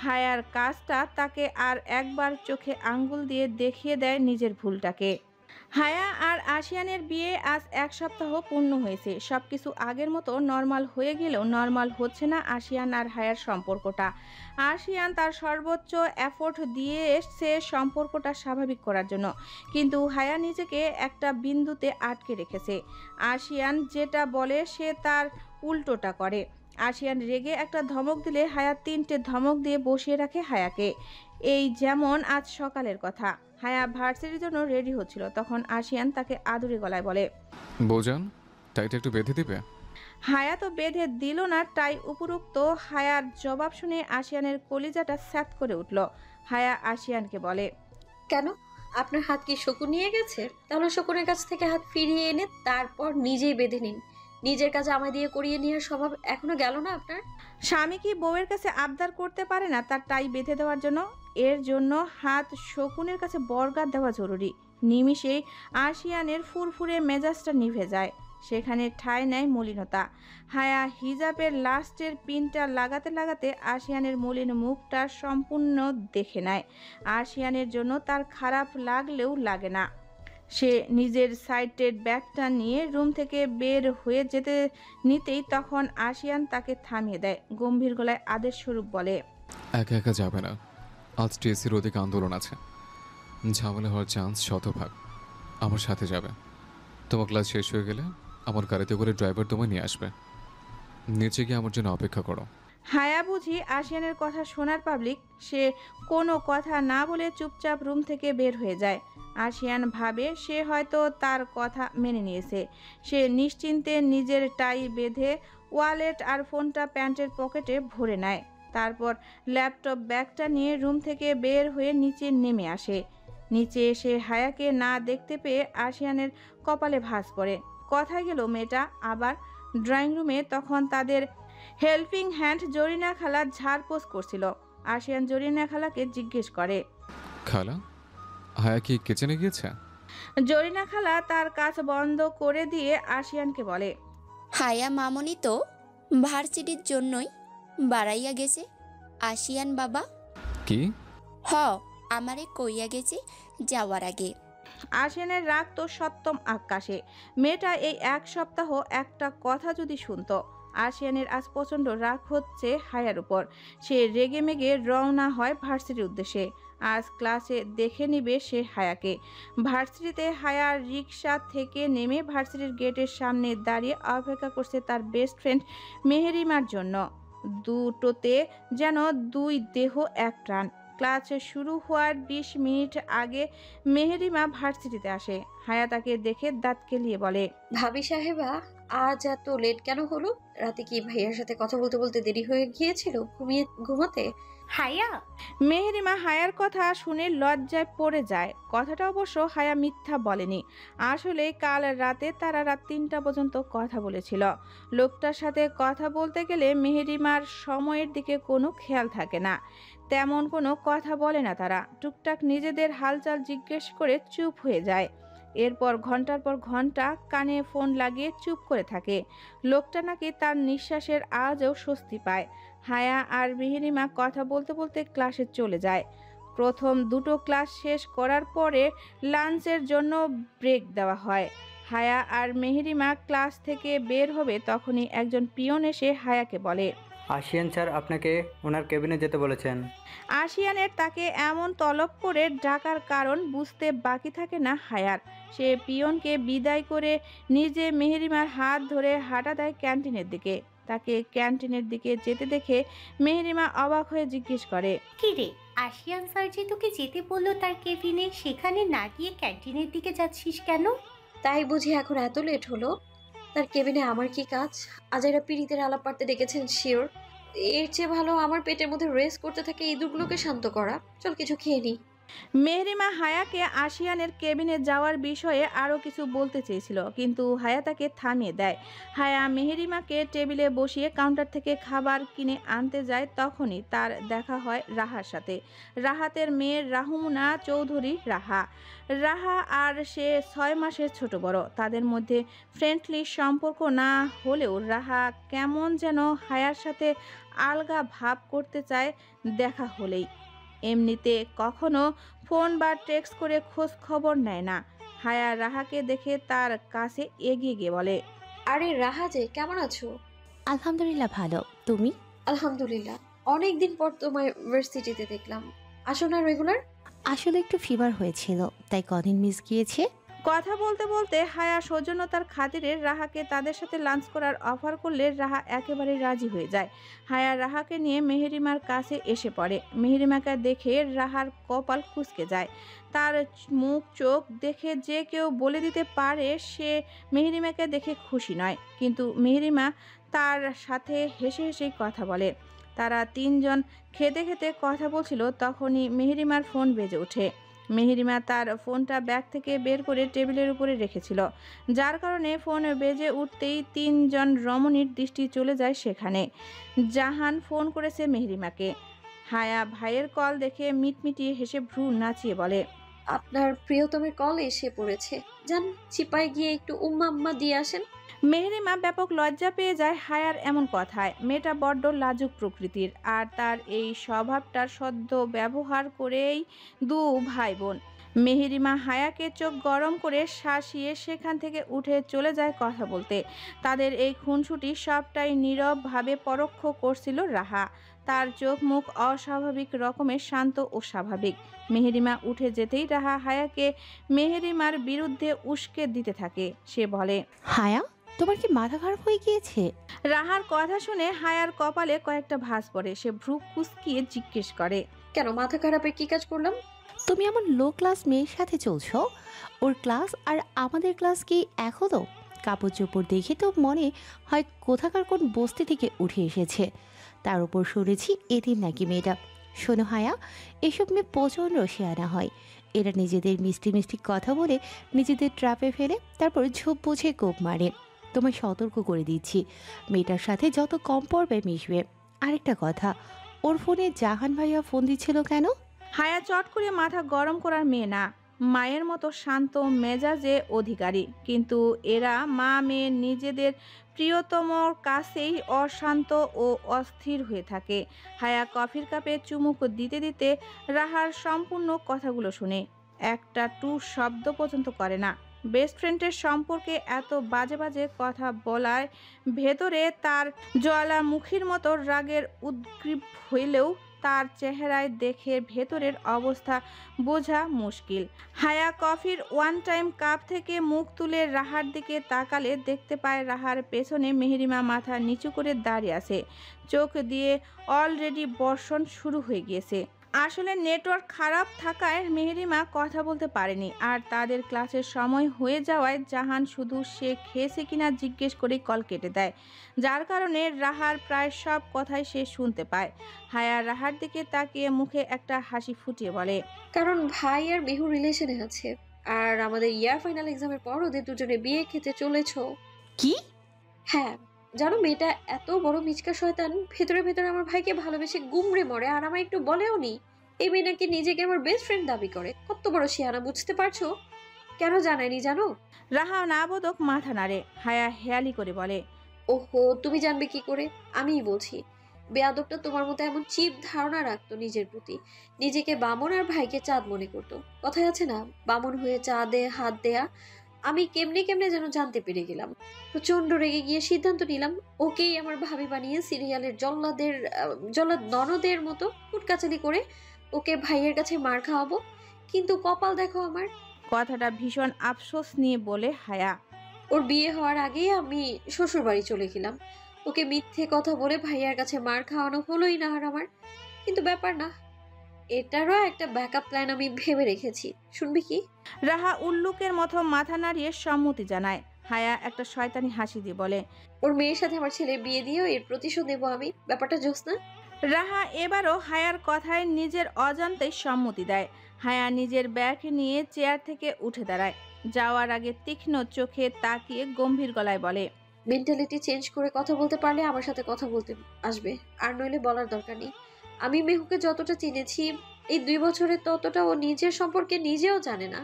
হায়ার কাজটা তাকে আর একবার চোখে আঙ্গুল দিয়ে দেখিয়ে দেয় নিজের ভুলটাকে। হায়া আর আশিয়ানের বিয়ে আজ 1 সপ্তাহ পূর্ণ হয়েছে। সবকিছু আগের মতো নর্মাল হয়ে গেলেও নর্মাল হচ্ছে না আশিয়ান আর হায়ার সম্পর্কটা। আশিয়ান তার সর্বোচ্চ এফোর্ট দিয়ে এসছে সম্পর্কটা স্বাভাবিক করার জন্য, কিন্তু হায়া নিজেকে একটা বিন্দুতে আটকে রেখেছে। আশিয়ান যেটা বলে সে তার উল্টোটা করে। আশিয়ান রেগে একটা ধমক দিলে হায়া 3টে ধমক দিয়ে বসিয়ে রাখে হায়াকে। এই যেমন আজ সকালের কথা, হায়া ভার্সিটির জন্য রেডি হচ্ছিল, তখন আশিয়ান তাকে আদুরে গলায় বলে, বৌজান, টাইটা একটু বেঁধে দিবে? হায়া তো বেঁধে দিল না টাই। উপরোক্ত হায়ার জবাব শুনে আশিয়ানের কলিজাটা স্যাত করে উঠল। হায়া আশিয়ানকে বলে, কেন? আপনার হাত কি শকুন নিয়ে গেছে? তাহলে শকুনের কাছ থেকে হাত ফিরিয়ে এনে তারপর নিজেই বেঁধে নিন। নিজের কাছে আমায় দিয়ে করিয়ে নেওয়ার স্বভাব এখনো গেল না আপনার? স্বামী কি বউয়ের কাছে আবদার করতে পারে না তার টাই বেঁধে দেওয়ার জন্য? এর জন্য হাত শকুনের কাছে বরগাদ দেওয়া জরুরি। নিমিষেই আশিয়ানের ফুরফুরে মেজাজটা নিভে যায়, সেখানে ঠাঁই নেয় মলিনতা। হায়া হিজাবের লাস্টের পিনটা লাগাতে লাগাতে আশিয়ানের মলিন মুখটা সম্পূর্ণ দেখে নেয়। আশিয়ানের জন্য তার খারাপ লাগলেও লাগে না। সে নিজের সাইডের ব্যাগটা নিয়ে রুম থেকে বের হয়ে যেতে নিতেই তখন আশিয়ান তাকে থামিয়ে দেয়। গম্ভীর গলায় আদেশ স্বরূপ বলে, একা একা যাবে না, আজ টিএসসির ওদিকে আন্দোলন আছে, ঝামেলা হওয়ার চান্স শতভাগ। আমার সাথে যাবে। তোমার ক্লাস শেষ হয়ে গেলে আমার গাড়িতে করে ড্রাইভার তোমায় নিয়ে আসবে। নিচে গিয়ে আমার জন্য অপেক্ষা করো। হায়া বুঝি আশিয়ানের কথা শোনার পাবলিক, সে কোনো কথা না বলে চুপচাপ রুম থেকে বের হয়ে যায়। আশিয়ান ভাবে সে হয়তো তার কথা মেনে নিয়েছে। সে নিশ্চিন্তে নিজের টাই বেঁধে ওয়ালেট আর ফোনটা প্যান্টের পকেটে ভরে নেয়। তারপর ল্যাপটপ ব্যাগটা নিয়ে রুম থেকে বের হয়ে নিচে নেমে আসে। নিচে এসে হায়াকে না দেখতে পেয়ে আশিয়ানের কপালে ভাঁজ পড়ে। কোথায় গেল মেয়েটা আবার? ড্রয়িং রুমে তখন তাদের হেল্পিং হ্যান্ড জরিনা খালা ঝাড়পোছ করছিল। আশিয়ান জরিনা খালাকে জিজ্ঞেস করে, খালা, হায়া কি কিচেনে গিয়েছে? জরিনা খালা তার কাজ বন্ধ করে দিয়ে আশিয়ানকে বলে, হায়া মামনি তো ভার্সিটির জন্যই বাড়াইয়া গেছে আশিয়ান বাবা। কি? হ, আমারে কইয়া গেছে যাওয়ার আগে। আশিয়ানের রাগ তো সপ্তম আকাশে। মেয়েটা এই 1 সপ্তাহ একটা কথা যদি শুনতো। আশিয়ানের আজ প্রচণ্ড রাগ হচ্ছে হায়ার উপর। সে রেগে মেগে রওনা হয় ভার্সিটির উদ্দেশ্যে। আজ ক্লাসে দেখে নিবে সে হায়াকে। ভার্সিটিতে হায়ার রিক্সা থেকে নেমে ভার্সিটির গেটের সামনে দাঁড়িয়ে অপেক্ষা করছে তার বেস্ট ফ্রেন্ড মেহেরিমার জন্য। দুটোতে যেন 2 দেহ 1 প্রাণ। ক্লাস শুরু হওয়ার 20 মিনিট আগে মেহেরিমা ভার্সিটিতে আসে। হায়া তাকে দেখে দাঁত কেলিয়ে বলে, ভাবি সাহেবা, আজ এত লেট কেন হলো? রাতে কি ভাইয়ার সাথে কথা বলতে বলতে দেরি হয়ে গিয়েছিল ঘুমাতে? হায়া, মেহেরিমা হায়ার কথা শুনে লজ্জায় পড়ে যায়। কথাটা অবশ্য হায়া মিথ্যা বলেনি। আসলে কাল রাতে তারা রাত 3টা পর্যন্ত কথা বলেছিল। লোকটার সাথে কথা বলতে গেলে মেহেরিমার সময়ের দিকে কোনো খেয়াল থাকে না। তেমন কোনো কথা বলে না তারা। টুকটাক নিজেদের হালচাল জিজ্ঞেস করে চুপ হয়ে যায়। এরপর ঘন্টার পর ঘন্টা কানে ফোন লাগিয়ে চুপ করে থাকে। লোকটা নাকি তার নিঃশ্বাসের আওয়াজেও স্বস্তি পায়। হায়া আর মেহেরিমা কথা বলতে বলতে ক্লাসে চলে যায়। প্রথম 2টো ক্লাস শেষ করার পরে লাঞ্চের জন্য ব্রেক দেওয়া হয়। হায়া আর মেহেরিমা ক্লাস থেকে বের হবে তখনই একজন পিয়ন এসে হায়াকে বলে, আশিয়ান স্যার আপনাকে ওনার কেবিনে যেতে বলেছেন। আশিয়ানের তাকে এমন তলব করে ডাকার কারণ বুঝতে বাকি থাকে না হায়ার। সে পিয়নকে বিদায় করে নিজে মেহেরিমার হাত ধরে হাঁটা দেয় ক্যান্টিনের দিকে। তাকে ক্যান্টিনের দিকে যেতে দেখে মেহেরিমা অবাক হয়ে জিজ্ঞেস করে, কি রে, আশিয়ান স্যার যে তোকে যেতে বললো তার কেবিনে, সেখানে না গিয়ে ক্যান্টিনের দিকে যাচ্ছিস কেন? তাই বুঝি এখন এত লেট হলো? তার কেবিনে আমার কি কাজ? আজাইরা পিড়িতের আলাপ পারতে ডেকেছেন শিওর। এর চেয়ে ভালো আমার পেটের মধ্যে রেস করতে থাকে ইঁদুরগুলোকে শান্ত করা। চল কিছু খেয়ে নি। মেহেরিমা হায়াকে আশিয়ানের কেবিনে যাওয়ার বিষয়ে আরও কিছু বলতে চেয়েছিল, কিন্তু হায়া তাকে থামিয়ে দেয়। হায়া মেহেরিমাকে টেবিলে বসিয়ে কাউন্টার থেকে খাবার কিনে আনতে যায়। তখনই তার দেখা হয় রাহার সাথে, রাহাতের মেয়ে রাহুমনা চৌধুরী রাহা। রাহা আর সে 6 মাসের ছোট বড়। তাদের মধ্যে ফ্রেন্ডলি সম্পর্ক না হলেও রাহা কেমন যেন হায়ার সাথে আলগা ভাব করতে চায় দেখা হলেই। এমনিতে কখনো ফোন বা টেক্সট করে খোঁজ খবর নেয় না। হায়া রাহাকে দেখে তার কাছে এগিয়ে গিয়ে বলে, আরে রাহা যে, কেমন আছো? আলহামদুলিল্লাহ ভালো, তুমি? আলহামদুলিল্লাহ। অনেকদিন পর তোমায় ইউনিভার্সিটিতে দেখলাম। আসো না রেগুলার? আসলে একটু ফিভার হয়েছিল, তাই কদিন মিস গিয়েছে। কথা বলতে বলতে হায়া সৌজন্যতার খাতিরে রাহাকে তাদের সাথে লাঞ্চ করার অফার করলে রাহা একেবারে রাজি হয়ে যায়। হায়া রাহাকে নিয়ে মেহেরিমার কাছে এসে পড়ে। মেহেরিমাকে দেখে রাহার কপাল কুঁচকে যায়। তার মুখ চোখ দেখে যে কেউ বলে দিতে পারে সে মেহেরিমাকে দেখে খুশি নয়, কিন্তু মেহেরিমা তার সাথে হেসে হেসেই কথা বলে। তারা 3 জন খেতে খেতে কথা বলছিল, তখনই মেহেরিমার ফোন বেজে ওঠে। মেহেরিমা তার ফোনটা ব্যাগ থেকে বের করে টেবিলের উপরে রেখেছিল, যার কারণে ফোন বেজে উঠতেই 3 জন রমণীর দৃষ্টি চলে যায় সেখানে। জাহান ফোন করেছে মেহেরিমাকে। হায়া ভাইয়ের কল দেখে মিটমিটিয়ে হেসে ভ্রু নাচিয়ে বলে, আপনার প্রিয়তমের কল এসে পড়েছে, যান চিপায় গিয়ে একটু উম্মা আম্মা দিয়ে আসেন। মেহেরিমা ব্যাপক লজ্জা পেয়ে যায় হায়ার এমন কথায়। মেয়েটা বড্ড লাজুক প্রকৃতির, আর তার এই স্বভাবটার সদ্য ব্যবহার করেই 2 ভাই বোন। মেহেরিমা হায়াকে চোখ গরম করে শাসিয়ে সেখান থেকে উঠে চলে যায় কথা বলতে। তাদের এই খুনসুটি সবটাই নীরবভাবে পরোক্ষ করছিল রাহা। তার চোখ মুখ অস্বাভাবিক রকমের শান্ত ও স্বাভাবিক। মেহেরিমা উঠে যেতেই রাহা হায়াকে মেহেরিমার বিরুদ্ধে উস্কে দিতে থাকে। সে বলে, হায়া, তোমার কি মাথা খারাপ হয়ে গিয়েছে? রাহার কথা শুনে হায়ার কপালে কয়েকটা ভাঁজ পড়ে। সে ভ্রু কুঁচকিয়ে জিজ্ঞেস করে, কেন, মাথা খারাপের কি কাজ করলাম? তুমি এমন লো ক্লাস মেয়ের সাথে চলছো। ওর ক্লাস আর আমাদের ক্লাস কি এক হলো? কাপড় চোপড় দেখে তো মনে হয় কোথাকার কোন বস্তি থেকে উঠে এসেছে। তার উপর শুনেছি এদিন নাকি মেয়েটা। শোনো হায়া, এসব মেয়ে প্রচণ্ড শেয়ানা হয়। এরা নিজেদের মিষ্টি মিষ্টি কথা বলে নিজেদের ট্র্যাপে ফেলে, তারপর ঝোপ বুঝে কোপ মারে। তোমায় সতর্ক করে দিচ্ছি, মেয়েটার সাথে যত কম পড়বে মিশবে। আরেকটা কথা, ওর ফোনে জাহান ভাইয়া ফোন দিচ্ছিল কেন? হায়া চট করে মাথা গরম করার মেয়ে না, মায়ের মতো শান্ত মেজাজে অধিকারী। কিন্তু এরা মা মেয়ে নিজেদের প্রিয়তমর কাছেই অশান্ত ও অস্থির হয়ে থাকে। হায়া কফির কাপে চুমুক দিতে দিতে রাহার সম্পূর্ণ কথাগুলো শুনে একটা টু শব্দ পর্যন্ত করে না। বেস্ট ফ্রেন্ডের সম্পর্কে এত বাজে বাজে কথা বলার ভেতরে তার জ্বালামুখীর মতো রাগের উদ্গ্রীব হইলেও তার চেহারায় দেখে ভেতরের অবস্থা বোঝা মুশকিল। হায়া কফির 1 টাইম কাপ থেকে মুখ তুলে রাহার দিকে তাকালে দেখতে পায় রাহার পেছনে মেহেরিমা মাথা নিচু করে দাঁড়িয়ে আছে। চোখ দিয়ে অলরেডি বর্ষণ শুরু হয়ে গিয়েছে। আসলে নেটওয়ার্ক খারাপ থাকায় মেহেরিমা কথা বলতে পারেনি, আর তাদের ক্লাসের সময় হয়ে যাওয়ায় জাহান শুধু সে খেয়েছে কিনা জিজ্ঞেস করে কল কেটে দেয়, যার কারণে রাহার প্রায় সব কথাই সে শুনতে পায়। হায়া রাহার দিকে তাকিয়ে মুখে একটা হাসি ফুটিয়ে বলে, কারণ ভাই আর মেহু রিলেশনে আছে, আর আমাদের ইয়ার ফাইনাল এক্সামের পর ওদের দুজনে বিয়ে খেতে চলেছো। কি? হ্যাঁ, জানো মেয়েটা এত বড় মিচকা শয়তান, ভেতরে ভেতরে আমার ভাইকে ভালোবেসে গুমড়ে মরে, আর আমার একটু বলেও নি। এই মেয়ে নাকি নিজেকে আমার বেস্ট ফ্রেন্ড দাবি করে। কত বড় শিয়ানা, বুঝতে পারছো? কেন জানায়নি জানো? রাহা নাবোধক মাথা নাড়ে। হায়া হেয়ালি করে বলে, ওহো, তুমি জানবে কি করে? আমিই বলছি। বেয়াদবটা তোমার মতো এমন চিপ ধারণা রাখতো নিজের প্রতি, নিজেকে বামন আর ভাইকে চাঁদ মনে করতো। কথায় আছে না, বামন হয়ে চাঁদে হাত দেয়া। আমি কেমনে কেমনে যেন জানতে পেরে গেলাম। প্রচন্ড রেগে গিয়ে সিদ্ধান্ত নিলাম ওকেই আমার ভাবি বানিয়ে সিরিয়ালের জল্লাদ ননদের মতো কুটকাচালি করে ওকে ভাইয়ের কাছে মার খাওয়াবো। কিন্তু কপাল দেখো আমার। কথাটা ভীষণ আফসোস নিয়ে বলে হায়া, ওর বিয়ে হওয়ার আগেই আমি শ্বশুর বাড়ি চলে গেলাম। ওকে মিথ্যে কথা বলে ভাইয়ার কাছে মার খাওয়ানো হলোই না আর আমার। কিন্তু ব্যাপার না, এটারও একটা ব্যাকআপ প্ল্যান আমি ভেবে রেখেছি। শুনবি কি? রাহা উল্লুকের মতো মাথা নাড়িয়ে সম্মতি জানায়। হায়া একটা শয়তানি হাসি দিয়ে বলে, ওর মেয়ের সাথে আমার ছেলের বিয়ে দিয়েও এর প্রতিশোধ নেবো আমি। ব্যাপারটা জোস না? রাহা এবারও হায়ার কথায় নিজের অজান্তেই সম্মতি দেয়। হায়া নিজের ব্যাগ নিয়ে চেয়ার থেকে উঠে দাঁড়ায়। যাওয়ার আগে তীক্ষ্ণ চোখে তাকিয়ে গম্ভীর গলায় বলে, মেন্টালিটি চেঞ্জ করে কথা বলতে পারলে আমার সাথে কথা বলতে আসবে, আর নইলে বলার দরকার নেই। আমি মেহুকে যতটা চিনেছি এই 2 বছরে, ততটা ও নিজের সম্পর্কে নিজেও জানে না।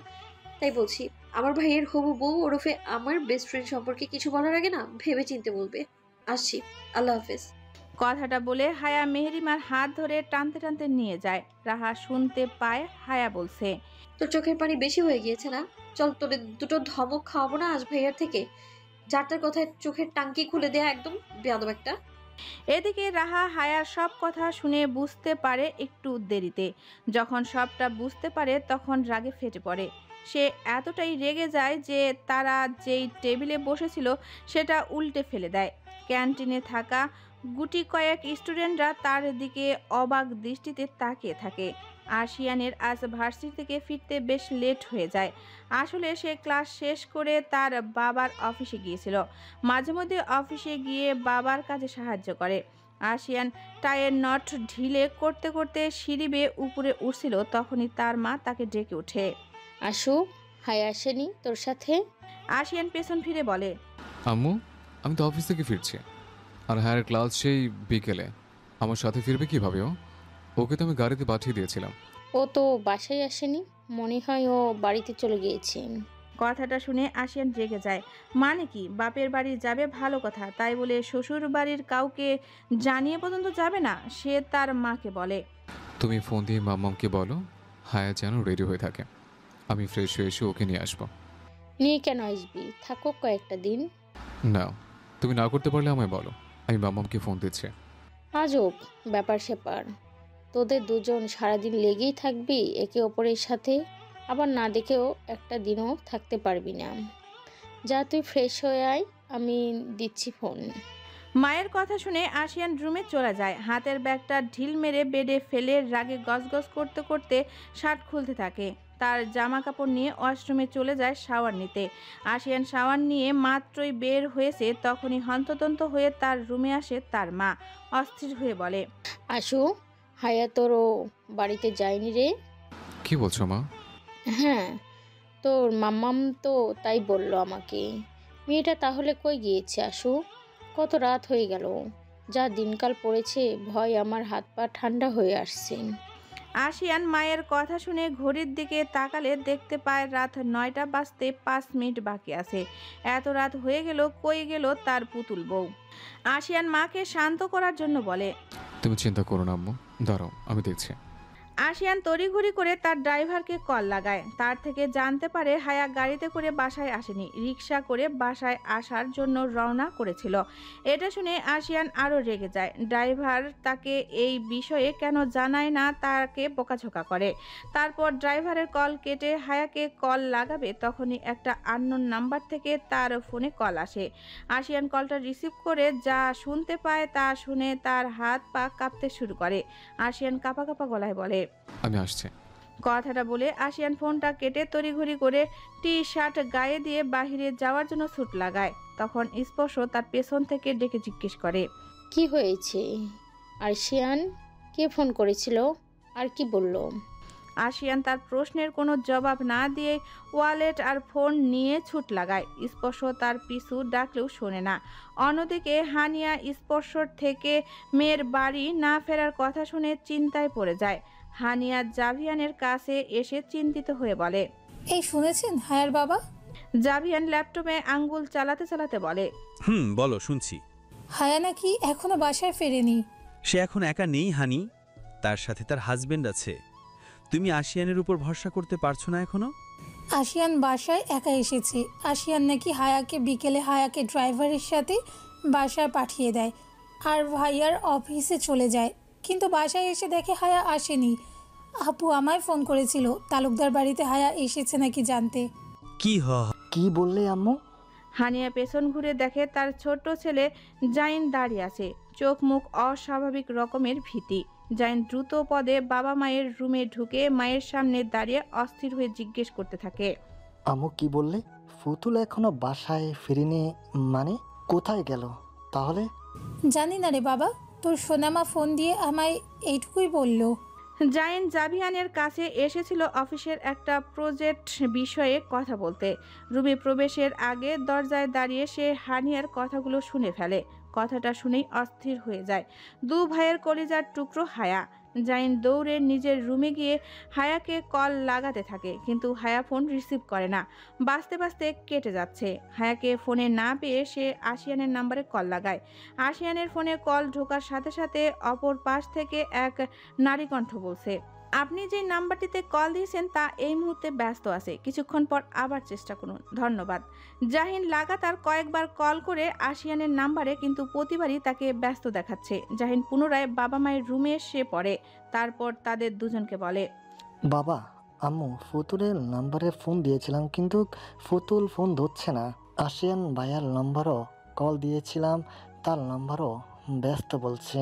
তাই বলছি, আমার ভাইয়ের হবু বউ ওরফে আমার বেস্ট ফ্রেন্ড সম্পর্কে কিছু বলার আগে না ভেবে চিনতে বলবে। আসছি, আল্লাহ হাফেজ। কথাটা বলে হায়া মেহরিমার হাত ধরে টানতে টানতে নিয়ে যায়। রাহা শুনতে পায় হায়া বলছে, তোর চোখের পানি বেশি হয়ে গিয়েছে না? চল, তোরে দুটো ধমক খাওয়াবো না আজ ভাইয়ার থেকে। যার তার কথায় চোখের টাঙ্কি খুলে দেয়া একদম বেয়াদব একটা। এদিকে রাহা হায়ার সব কথা শুনে বুঝতে পারে একটু দেরিতে। যখন সবটা বুঝতে পারে তখন রাগে ফেটে পড়ে। সে এতটাই রেগে যায় যে তারা যেই টেবিলে বসেছিল সেটা উল্টে ফেলে দেয়। ক্যান্টিনে থাকা গুটি কয়েক স্টুডেন্টরা তার দিকে অবাক দৃষ্টিতে তাকিয়ে থাকে। আশিয়ানের আজ ভার্সিটি থেকে ফিরতে বেশ লেট হয়ে যায়। আসলে সে ক্লাস শেষ করে তার বাবার অফিসে গিয়েছিল। মাঝে মধ্যে অফিসে গিয়ে বাবার কাজে সাহায্য করে। আশিয়ান টায়ের নট ঢিলে করতে করতে সিঁড়ি বেয়ে উপরে উঠছিল, তখনই তার মা তাকে ডেকে ওঠে। আশু, হায়া আসেনি তোর সাথে? আশিয়ান পেছন ফিরে বলে, আম্মু, আমি তো অফিস থেকে ফিরছি, আর হায়ার ক্লাস সেই বিকেলে। আমার সাথে ফিরবে কিভাবে ও? ওকে তো আমি গাড়িতে পাঠিয়ে দিয়েছিলাম। ও তো বাসায় আসেনি, মনে হয় ও বাড়িতে চলে গিয়েছে। কথাটা শুনে আশিয়ান রেগে যায়। মানে কি, বাপের বাড়ি যাবে ভালো কথা, তাই বলে শ্বশুর বাড়ির কাউকে জানিয়ে পর্যন্ত যাবে না? সে তার মাকে বলে, তুমি ফোন দিয়ে মাম্মামকে বলো হায়া যেন রেডি হয়ে থাকে, আমি ফ্রেশ হয়ে এসে ওকে নিয়ে আসবো। নিয়ে কেন আসবি? থাকো কয়েকটা দিন। না, তুমি না করতে পারলে আমায় বলো, আমি মাম্মামকে ফোন দিচ্ছি। আজব ব্যাপার স্যাপার, তোদের দুজন সারাদিন লেগেই থাকবি একে অপরের সাথে, আবার না দেখেও একটা দিনও থাকতে পারবি না। যা তুই ফ্রেশ হয়ে আয়, আমি দিচ্ছি ফোন। মায়ের কথা শুনে আশিয়ান রুমে চলে যায়। হাতের ব্যাগটা ঢিল মেরে বেডে ফেলে রাগে গজগজ করতে করতে শার্ট খুলতে থাকে। তার জামা কাপড় নিয়ে ওয়াশরুমে চলে যায় শাওয়ার নিতে। আশিয়ান শাওয়ার নিয়ে মাত্রই বের হয়েছে, তখনই হন্তদন্ত হয়ে তার রুমে আসে তার মা। অস্থির হয়ে বলে, আশু, হায়া তোরও বাড়িতে যায়নি রে? কি বলছো মা? হ্যাঁ, তোর মাম্মাম তো তাই বলল আমাকে। মেয়েটা তাহলে কই গিয়েছে আশু? কত রাত হয়ে গেল, যা দিনকাল পড়েছে, ভয় আমার হাত পা ঠান্ডা হয়ে আসছে। আশিয়ান মায়ের কথা শুনে ঘড়ির দিকে তাকালে দেখতে পায় রাত 9টা বাজতে 5 মিনিট বাকি আছে। এত রাত হয়ে গেল, কই গেল তার পুতুল বউ? আশিয়ান মাকে শান্ত করার জন্য বলে, তুমি চিন্তা করো না আম্মু, দাঁড়াও আমি দেখছি। আশিয়ান তড়িঘড়ি করে তার ড্রাইভারকে কল লাগায়। তার থেকে জানতে পারে হায়া গাড়িতে করে বাসায় আসেনি, রিক্সা করে বাসায় আসার জন্য রওনা করেছিল। এটা শুনে আশিয়ান আরও রেগে যায়। ড্রাইভার তাকে এই বিষয়ে কেন জানায় না, তাকে বকাঝকা করে। তারপর ড্রাইভারের কল কেটে হায়াকে কল লাগাবে, তখনই একটা আননোন নাম্বার থেকে তার ফোনে কল আসে। আশিয়ান কলটা রিসিভ করে যা শুনতে পায় তা শুনে তার হাত পা কাঁপতে শুরু করে। আশিয়ান কাঁপা কাঁপা গলায় বলে, আমি আসছি। কথাটা বলে আশিয়ান ফোনটা কেটে তড়িঘড়ি করে টি শার্ট গায়ে দিয়ে বাহিরে যাওয়ার জন্য ছুট লাগায়। তখন স্পর্শ তার পেছন থেকে ডেকে জিজ্ঞেস করে, কি হয়েছে আরশিয়ান? কে ফোন করেছিল আর কি বলল? আশিয়ান তার প্রশ্নের কোনো জবাব না দিয়ে ওয়ালেট আর ফোন নিয়ে ছুট লাগায়। স্পর্শ তার পিছু ডাকলেও শোনে না। অন্যদিকে হানিয়া স্পর্শর থেকে মেয়ের বাড়ি না ফেরার কথা শুনে চিন্তায় পড়ে যায়। হানিয়া জাভিয়ানের কাছে এসে চিন্তিত হয়ে বলে, এই শুনেছেন হায়ার বাবা? জাভিয়ান ল্যাপটপে আঙ্গুল চালাতে চালাতে বলে, বলো, শুনছি। হায়া নাকি এখনো বাসায় ফেরেনি। সে এখন একা নেই হানি, তার সাথে তার হাজবেন্ড আছে। তুমি আশিয়ানের উপর ভরসা করতে পারছো না এখনো? আশিয়ান বাসায় একা এসেছে। আশিয়ান নাকি হায়াকে বিকেলে হায়াকে ড্রাইভারের সাথে বাসায় পাঠিয়ে দেয় আর ভাইয়ার অফিসে চলে যায়, কিন্তু বাসায় এসে দেখে হায়া আসেনি। আপু আমায় ফোন করেছিল তালুকদার বাড়িতে হায়া এসেছে নাকি জানতে। কি কি বললে আম্মু? হানিয়া পেছন ঘুরে দেখে তার ছোট্ট ছেলে জাইন দাঁড়িয়ে আছে, চোখ মুখ অস্বাভাবিক রকমের ভীতি। জাইন দ্রুত পদে বাবা মায়ের রুমে ঢুকে মায়ের সামনে দাঁড়িয়ে অস্থির হয়ে জিজ্ঞেস করতে থাকে, আম্মু কি বললে? ফুতুল এখনো বাসায় ফিরিনি? মানে কোথায় গেল তাহলে? জানি না রে বাবা, তোর সোনামা ফোন দিয়ে আমায় এইটুকুই বলল। জাইন জাভিয়ানের কাছে এসেছিল অফিসের একটা প্রজেক্ট বিষয়ে কথা বলতে। রুমে প্রবেশের আগে দরজায় দাঁড়িয়ে সে হানিয়ার কথাগুলো শুনে ফেলে। কথাটা শুনেই অস্থির হয়ে যায় দু ভাইয়ের কলিজার টুকরো হায়া। জাইন দৌড়ে নিজের রুমে গিয়ে হায়াকে কল লাগাতে থাকে, কিন্তু হায়া ফোন রিসিভ করে না। বাজতে বাজতে কেটে যাচ্ছে। হায়াকে ফোনে না পেয়ে সে আশিয়ানের নাম্বারে কল লাগায়। আশিয়ানের ফোনে কল ঢোকার সাথে সাথে অপর পাশ থেকে এক নারী কণ্ঠ বলছে, আপনি যে নাম্বারটিতে কল দিয়েছেন তা এই মুহূর্তে ব্যস্ত আছে, কিছুক্ষণ পর আবার চেষ্টা করুন, ধন্যবাদ। জাহিন লাগাতার কয়েকবার কল করে আশিয়ানের নাম্বারে, কিন্তু প্রতিবারই তাকে ব্যস্ত দেখাচ্ছে। জাহিন পুনরায় বাবা মায়ের রুমে এসে পড়ে, তারপর তাদের দুজনকে বলে, বাবা আম্মু ফুতুলের নাম্বারে ফোন দিয়েছিলাম কিন্তু ফুতুল ফোন ধরছে না। আশিয়ান ভাইয়ার নাম্বারও কল দিয়েছিলাম, তার নাম্বারও ব্যস্ত বলছে।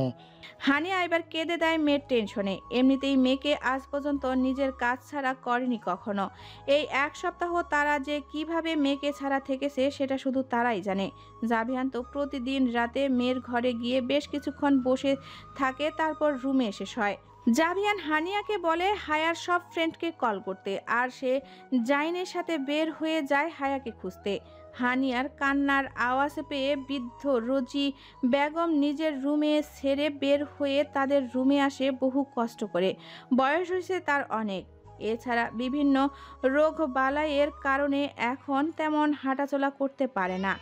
হানিয়া এবার কেঁদে দেয় মেয়ের টেনশনে। এমনিতেই মেয়েকে আজ পর্যন্ত নিজের কাজ ছাড়া করেনি কখনো। এই এক সপ্তাহ তারা যে কিভাবে মেয়েকে ছাড়া থেকেছে সেটা শুধু তারাই জানে। জাভিয়ান তো প্রতিদিন রাতে মেয়ের ঘরে গিয়ে বেশ কিছুক্ষণ বসে থাকে, তারপর রুমে এসে শয়। জাভিয়ান হানিয়াকে বলে হায়ার সব ফ্রেন্ডকে কল করতে, আর সে জাইনের সাথে বের হয়ে যায় হায়াকে খুঁজতে। হানিয়ার কান্নার আওয়াজ পেয়ে বৃদ্ধ রোজি বেগম নিজের রুমে ছেড়ে বের হয়ে তাদের রুমে আসে বহু কষ্ট করে। বয়স হয়েছে তার অনেক, এছাড়া বিভিন্ন রোগ বালাইয়ের কারণে এখন তেমন হাঁটাচলা করতে পারে না।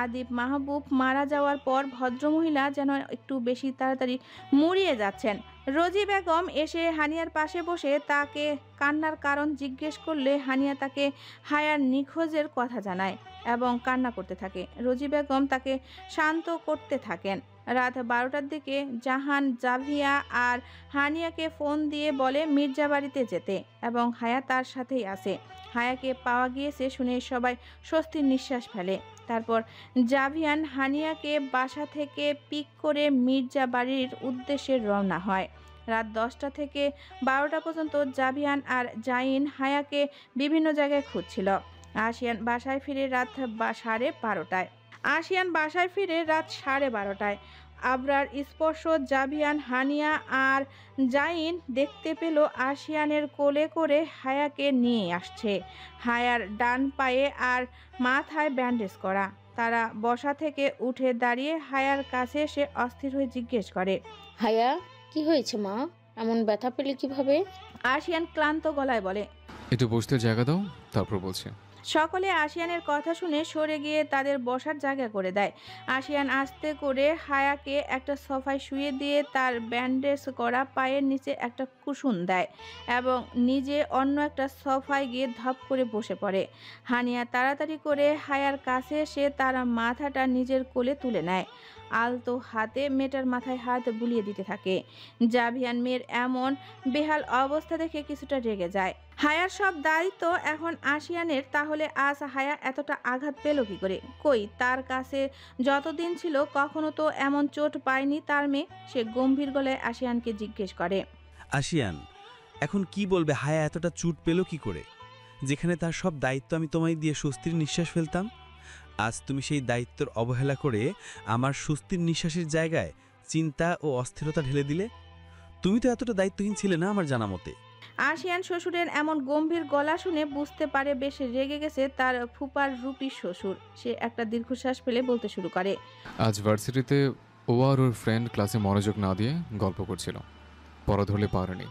আদিব মাহবুব মারা যাওয়ার পর ভদ্রমহিলা যেন একটু বেশি তাড়াতাড়ি মুড়িয়ে যাচ্ছেন। রোজি বেগম এসে হানিয়ার পাশে বসে তাকে কান্নার কারণ জিজ্ঞেস করলে হানিয়া তাকে হায়ার নিখোঁজের কথা জানায় এবং কান্না করতে থাকে। রোজি বেগম তাকে শান্ত করতে থাকেন। রাত 12টার দিকে জাহান জাভিয়া আর হানিয়াকে ফোন দিয়ে বলে মির্জা বাড়িতে যেতে এবং হায়া তার সাথেই আছে। হায়াকে পাওয়া গিয়েছে শুনে সবাই স্বস্তির নিঃশ্বাস ফেলে। তারপর জাভিয়ান হানিয়াকে বাসা থেকে পিক করে মির্জা বাড়ির উদ্দেশ্যে রওনা হয়। রাত 10টা থেকে 12টা পর্যন্ত জাভিয়ান আর জাইন হায়াকে বিভিন্ন জায়গায় খুঁজছিল। আশিয়ান বাসায় ফিরে রাত 12:30টায়। আবরার স্পর্শ জাভিয়ান, হানিয়া আর জাইন দেখতে পেল আশিয়ানের কোলে করে হায়াকে নিয়ে আসছে। হায়ার ডান পায়ে আর মাথায় ব্যান্ডেজ করা। তারা বসা থেকে উঠে দাঁড়িয়ে হায়ার কাছে এসে অস্থির হয়ে জিজ্ঞেস করে, হায়া কি হয়েছে মা, এমন ব্যথা পেলে কিভাবে? আশিয়ান ক্লান্ত গলায় বলে, একটু বসতে জায়গা দাও, তারপর বলছি। সকলে আশিয়ানের কথা শুনে সরে গিয়ে তাদের বসার জায়গা করে দেয়। আশিয়ান আস্তে করে হায়াকে একটা সোফায় শুয়ে দিয়ে তার ব্যান্ডেজ করা পায়ের নিচে একটা কুশন দেয় এবং নিজে অন্য একটা সোফায় গিয়ে ধপ করে বসে পড়ে। হানিয়া তাড়াতাড়ি করে হায়ার কাছে এসে তার মাথাটা নিজের কোলে তুলে নেয়। আলতো হাতে মেয়েটার মাথায় হাত বুলিয়ে দিতে থাকে। জাভিয়ান মেয়ের এমন বেহাল অবস্থা দেখে কিছুটা রেগে যায়। হায়ার সব দায়িত্ব এখন আশিয়ানের, তাহলে আজ হায়া এতটা আঘাত পেল কি করে? কই, তার কাছে যতদিন ছিল কখনো তো এমন চোট পায়নি তার মেয়ে। সে গম্ভীর গলায় আশিয়ানকে জিজ্ঞেস করে, আশিয়ান এখন কি বলবে হায়া এতটা চুট পেল কি করে, যেখানে তার সব দায়িত্ব আমি তোমায় দিয়ে স্বস্তির নিঃশ্বাস ফেলতাম? আজ তুমি সেই দায়িত্বের অবহেলা করে আমার স্বস্তির নিঃশ্বাসের জায়গায় চিন্তা ও অস্থিরতা ঢেলে দিলে। তুমি তো এতটা দায়িত্বহীন ছিলে না আমার জানা মতে। আশিয়ান শ্বশুরের এমন গম্ভীর গলা শুনে বুঝতে পারে বেশ রেগে গেছে তার ফুপার রূপী শ্বশুর। সে একটা দীর্ঘশ্বাস ফেলে বলতে শুরু করে, আজ ভার্সিটিতে ও আর ওর ফ্রেন্ড ক্লাসে মনোযোগ না দিয়ে গল্প করছিল, পড়া ধরলে পারেনি,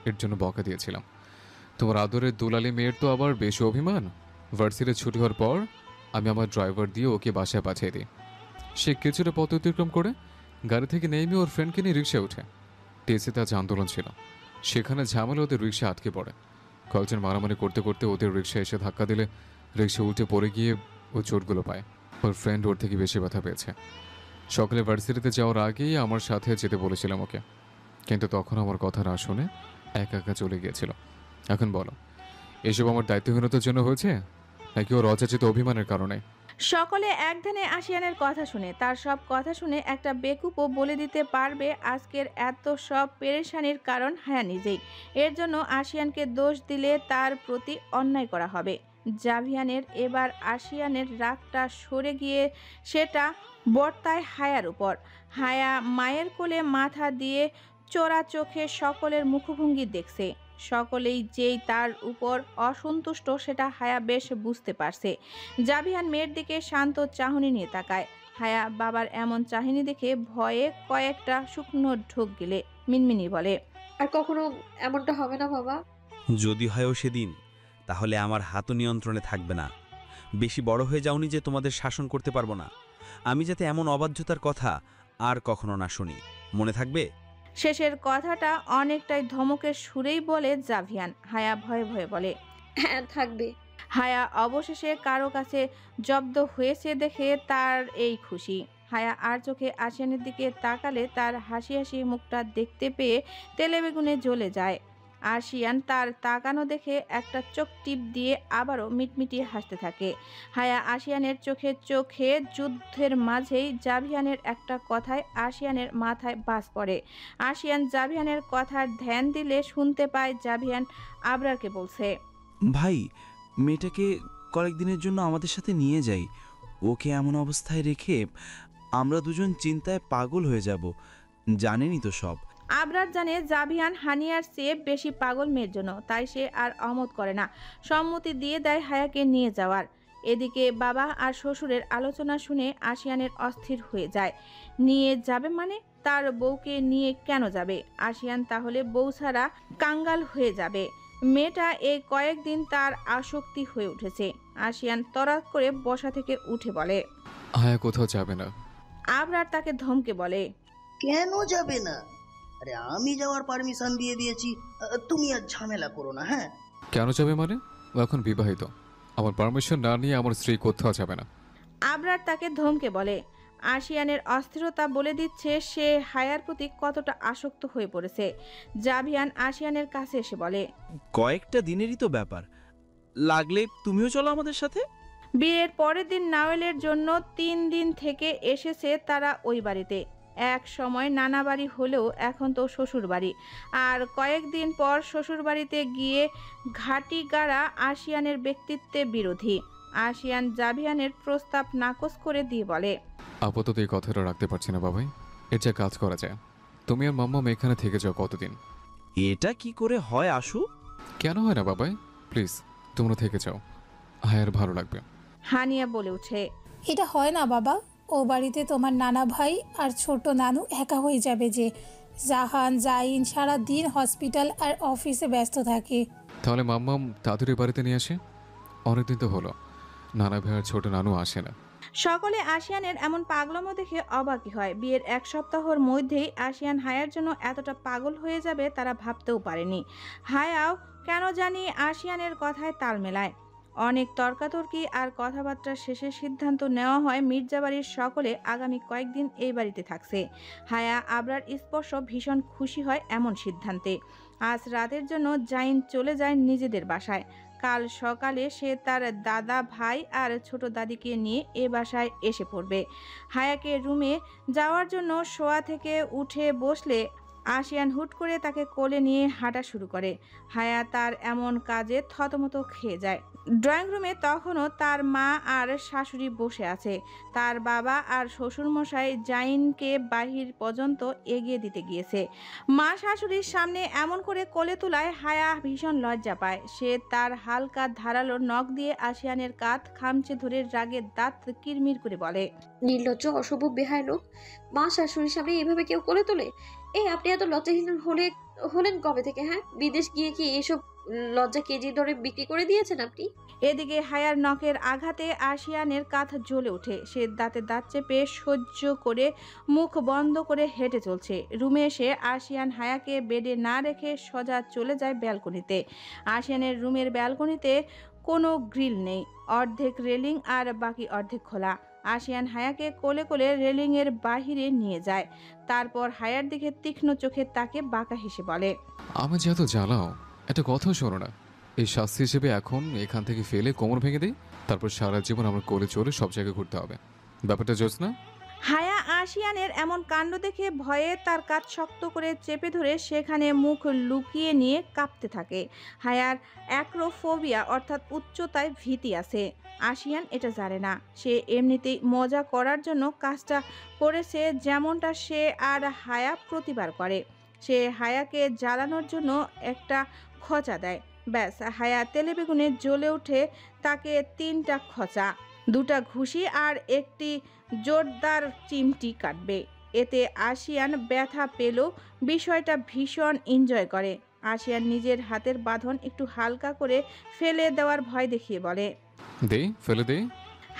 এর জন্য বকা দিয়েছিলাম। তোমার আদরের দুলালি মেয়ের তো আবার বেশি অভিমান। ভার্সিটির ছুটি হওয়ার পর আমি আমার ড্রাইভার দিয়ে ওকে বাসায় পাঠিয়ে দিই। সে কিছুটা পথ অতিক্রম করে গাড়ি থেকে নেমে ওর ফ্রেন্ডকে নিয়ে রিক্সায় ওঠে। টেসিতে আজ আন্দোলন ছিল, সেখানে ঝামেলা ওদের রিক্সা আটকে পড়ে। কয়েকজন মারামারি করতে করতে ওদের রিক্সা এসে ধাক্কা দিলে রিক্সা উল্টে পড়ে গিয়ে ও চোটগুলো পায়। ওর ফ্রেন্ড ওর থেকে বেশি ব্যথা পেয়েছে। সকালে ভার্সিটিতে যাওয়ার আগেই আমার সাথে যেতে বলেছিলাম ওকে, কিন্তু তখন আমার কথা না শুনে একা একা চলে গিয়েছিল। এখন বলো, এসব আমার দায়িত্বহীনতার জন্য হয়েছে নাকি ওর অযাচিত অভিমানের কারণে? সকলে একধানে আশিয়ানের কথা শুনে, তার সব কথা শুনে একটা বেকুপও বলে দিতে পারবে আজকের এত সব পেরেশানির কারণ হায়া নিজেই। এর জন্য আশিয়ানকে দোষ দিলে তার প্রতি অন্যায় করা হবে। জাভিয়ানের এবার আশিয়ানের রাগটা সরে গিয়ে সেটা বর্তায় হায়ার উপর। হায়া মায়ের কোলে মাথা দিয়ে চোরা চোখে সকলের মুখভঙ্গি দেখছে। সকলেই যেই তার উপর অসন্তুষ্ট সেটা হায়া বেশ বুঝতে পারছে। জাভিয়ান মেয়ের দিকে শান্ত চাহনি নিয়ে তাকায়। হায়া বাবার এমন চাহনি দেখে ভয়ে কয়েকটা শুকনো ঢোক গেলে মিনমিনি বলে, আর কখনো এমনটা হবে না বাবা। যদি হয়ও সেদিন, তাহলে আমার হাতও নিয়ন্ত্রণে থাকবে না। বেশি বড় হয়ে যাওনি যে তোমাদের শাসন করতে পারবো না। আমি যাতে এমন অবাধ্যতার কথা আর কখনো না শুনি, মনে থাকবে? শেষের কথাটা অনেকটাই ধমকের সুরেই বলে জাভিয়ান। হায়া ভয়ে ভয়ে বলে, হ্যাঁ থাকবে। হায়া অবশেষে কারো কাছে জব্দ হয়েছে দেখে তার এই খুশি। হায়া আর চোখে আশিয়ানের দিকে তাকালে তার হাসি হাসি মুখটা দেখতে পেয়ে তেলে বেগুনে জ্বলে যায়। আশিয়ান তার তাকানো দেখে একটা চোখ টিপ দিয়ে আবারও মিটমিটিয়ে হাসতে থাকে। হায়া আশিয়ানের চোখে চোখে যুদ্ধের মাঝেই জাভিয়ানের একটা কথায় আশিয়ানের মাথায় বাজ পড়ে। আশিয়ান জাভিয়ানের কথার ধ্যান দিলে শুনতে পায় জাভিয়ান আবরারকে বলছে, ভাই, মেয়েটাকে কয়েকদিনের জন্য আমাদের সাথে নিয়ে যাই। ওকে এমন অবস্থায় রেখে আমরা দুজন চিন্তায় পাগল হয়ে যাব, জানেনই তো সব। আবরার জানে জাভিয়ান হানিয়ার চেয়ে বেশি পাগল মেয়ের জন্য, তাই সে আর অমত করে না, সম্মতি দিয়ে দেয় হায়াকে নিয়ে যাওয়ার। এদিকে বাবা আর শ্বশুরের আলোচনা শুনে আশিয়ানের অস্থির হয়ে যায়। নিয়ে যাবে মানে? তার বউকে নিয়ে কেন যাবে? আশিয়ান তাহলে বউ ছাড়া কাঙ্গাল হয়ে যাবে। মেয়েটা এই কয়েকদিন তার আসক্তি হয়ে উঠেছে। আশিয়ান তরাক করে বসা থেকে উঠে বলে, হায়া কোথাও যাবে না। আবরার তাকে ধমকে বলে, কেন যাবে না? আরে আমি যাওয়ার পারমিশন দিয়ে দিয়েছি, তুমি আর ঝামেলা করো না। হ্যাঁ, কেন যাবে মানে? ও এখন বিবাহিত, আমার পারমিশন না নিয়ে আমার স্ত্রী কোথাও যাবে না। আবরার তাকে ধমকে বলে। আশিয়ানের অস্থিরতা বলে দিচ্ছে সে হায়ার প্রতি কতটা আসক্ত হয়ে পড়েছে। জাভিয়ান আশিয়ানের কাছে এসে বলে, কয়েকটা দিনেরই তো ব্যাপার, লাগলে তুমিও চলো আমাদের সাথে। বিয়ের পরের দিন নাওয়েলের জন্য 3 দিন থেকে এসেছে তারা ওই বাড়িতে। এক সময় নানা বাড়ি হলেও এখন তো শ্বশুর বাড়ি। আর কয়েকদিন পর শ্বশুর বাড়িতে গিয়ে ঘাটি গাড়া আশিয়ানের ব্যক্তিত্বে বিরোধী। আশিয়ান জাভিয়ানের প্রস্তাব নাকচ করে দিয়ে বলে, আপাতত এই কথাটা রাখতে পারছি না বাবাই, এর যা কাজ করা যায়। তুমি আর মাম্মা এখানে থেকে যাও কতদিন। এটা কি করে হয় আশু? কেন হয় না বাবাই, প্লিজ তোমরা থেকে যাও, হায়ার ভালো লাগবে। হানিয়া বলে ওঠে, এটা হয় না বাবা, ও বাড়িতে তোমার নানা ভাই আর ছোট নানু একা হয়ে যাবে যে। জাহান জাইন সারা দিন হসপিটাল আর অফিসে ব্যস্ত থাকে। তাহলে মাম্মাম দাদুরের বাড়িতে নিয়ে আসে। অনেকদিন তো হলো নানা ভাই আর ছোট নানু আসে না। সকলে আশিয়ানের এমন পাগলামো দেখে অবাকই হয়। বিয়ের 1 সপ্তাহের মধ্যেই আশিয়ান হায়ার জন্য এতটা পাগল হয়ে যাবে তারা ভাবতেও পারেনি। হায়াও কেন জানি আশিয়ানের কথায় তাল মেলায়। অনেক তর্কাতর্কি আর কথাবার্তা শেষে সিদ্ধান্ত নেওয়া হয় মির্জাবাড়ির সকলে আগামী কয়েকদিন এই বাড়িতে থাকছে। হায়া আবরার স্পর্শ ভীষণ খুশি হয় এমন সিদ্ধান্তে। আজ রাতের জন্য জাইন চলে যায় নিজেদের বাসায়। কাল সকালে সে তার দাদা ভাই আর ছোট দাদিকে নিয়ে এ বাসায় এসে পড়বে। হায়াকে রুমে যাওয়ার জন্য শোয়া থেকে উঠে বসলে আশিয়ান হুট করে তাকে কোলে নিয়ে হাঁটা শুরু করে। হায়া তার এমন কাজে থতমত খেয়ে যায়। ড্রয়িং রুমে তখনও তার মা আর শাশুড়ি বসে আছে। তার বাবা আর শ্বশুরমশাই জাইনকে বাহির পর্যন্ত এগিয়ে দিতে গিয়েছে। মা শাশুড়ির সামনে এমন করে কোলে তোলায় হায়া ভীষণ লজ্জা পায়। সে তার হালকা ধারালো নখ দিয়ে আশিয়ানের কাঁধ খামচে ধরে রাগের দাঁত কিরমির করে বলে, নির্লজ্জ অশুভ বেহায় লোক, মা শাশুড়ির সামনে এভাবে কেউ কোলে তোলে? আপনি এত লজ্জাহীন হলেন কবে থেকে? হ্যাঁ, বিদেশ গিয়ে কি এসব লজ্জা কেজি দরে বিক্রি করে দিয়েছেন আপনি? এদিকে হায়ার নখের আঘাতে আশিয়ানের কাঁধ জ্বলে ওঠে। সে দাঁতে দাঁত চেপে সহ্য করে মুখ বন্ধ করে হেঁটে চলছে। রুমে এসে আশিয়ান হায়াকে বেডে না রেখে সোজা চলে যায় ব্যালকনিতে। আশিয়ানের রুমের ব্যালকনিতে কোনো গ্রিল নেই, অর্ধেক রেলিং আর বাকি অর্ধেক খোলা। আশিয়ান হায়াকে কোলে কোলে রেলিংয়ের বাহিরে নিয়ে যায়। তারপর হায়ার দিকে তীক্ষ্ণ চোখে তাকে বাঁকা হেসে বলে, আমি যেহেতু জ্বালাও একটা কথা শোনো না, এই শাস্তি হিসেবে এখন এখান থেকে ফেলে কোমর ভেঙে দিই, তারপর সারা জীবন আমার কোলে চড়ে সব জায়গায় ঘুরতে হবে। ব্যাপারটা জোস না? হায়া আশিয়ানের এমন কাণ্ড দেখে ভয়ে তার কাঁধ শক্ত করে চেপে ধরে সেখানে মুখ লুকিয়ে নিয়ে কাঁপতে থাকে। হায়ার অ্যাক্রোফোবিয়া অর্থাৎ উচ্চতায় ভীতি আছে। আশিয়ান এটা জানে না। সে এমনিতেই মজা করার জন্য কাজটা করেছে, যেমনটা সে আর হায়া প্রতিবার করে। সে হায়াকে জ্বালানোর জন্য একটা খোঁচা দেয়। ব্যাস, হায়া তেলে বেগুনে জ্বলে উঠে। তাকে 3টা খোঁচা, 2টা ঘুষি আর একটি জোরদার চিমটি কাটবে। এতে আশিয়ান ব্যথা পেলেও বিষয়টা ভীষণ এনজয় করে। আশিয়ান নিজের হাতের বাঁধন একটু হালকা করে ফেলে দেওয়ার ভয় দেখিয়ে বলে, দে, ফেলে দে।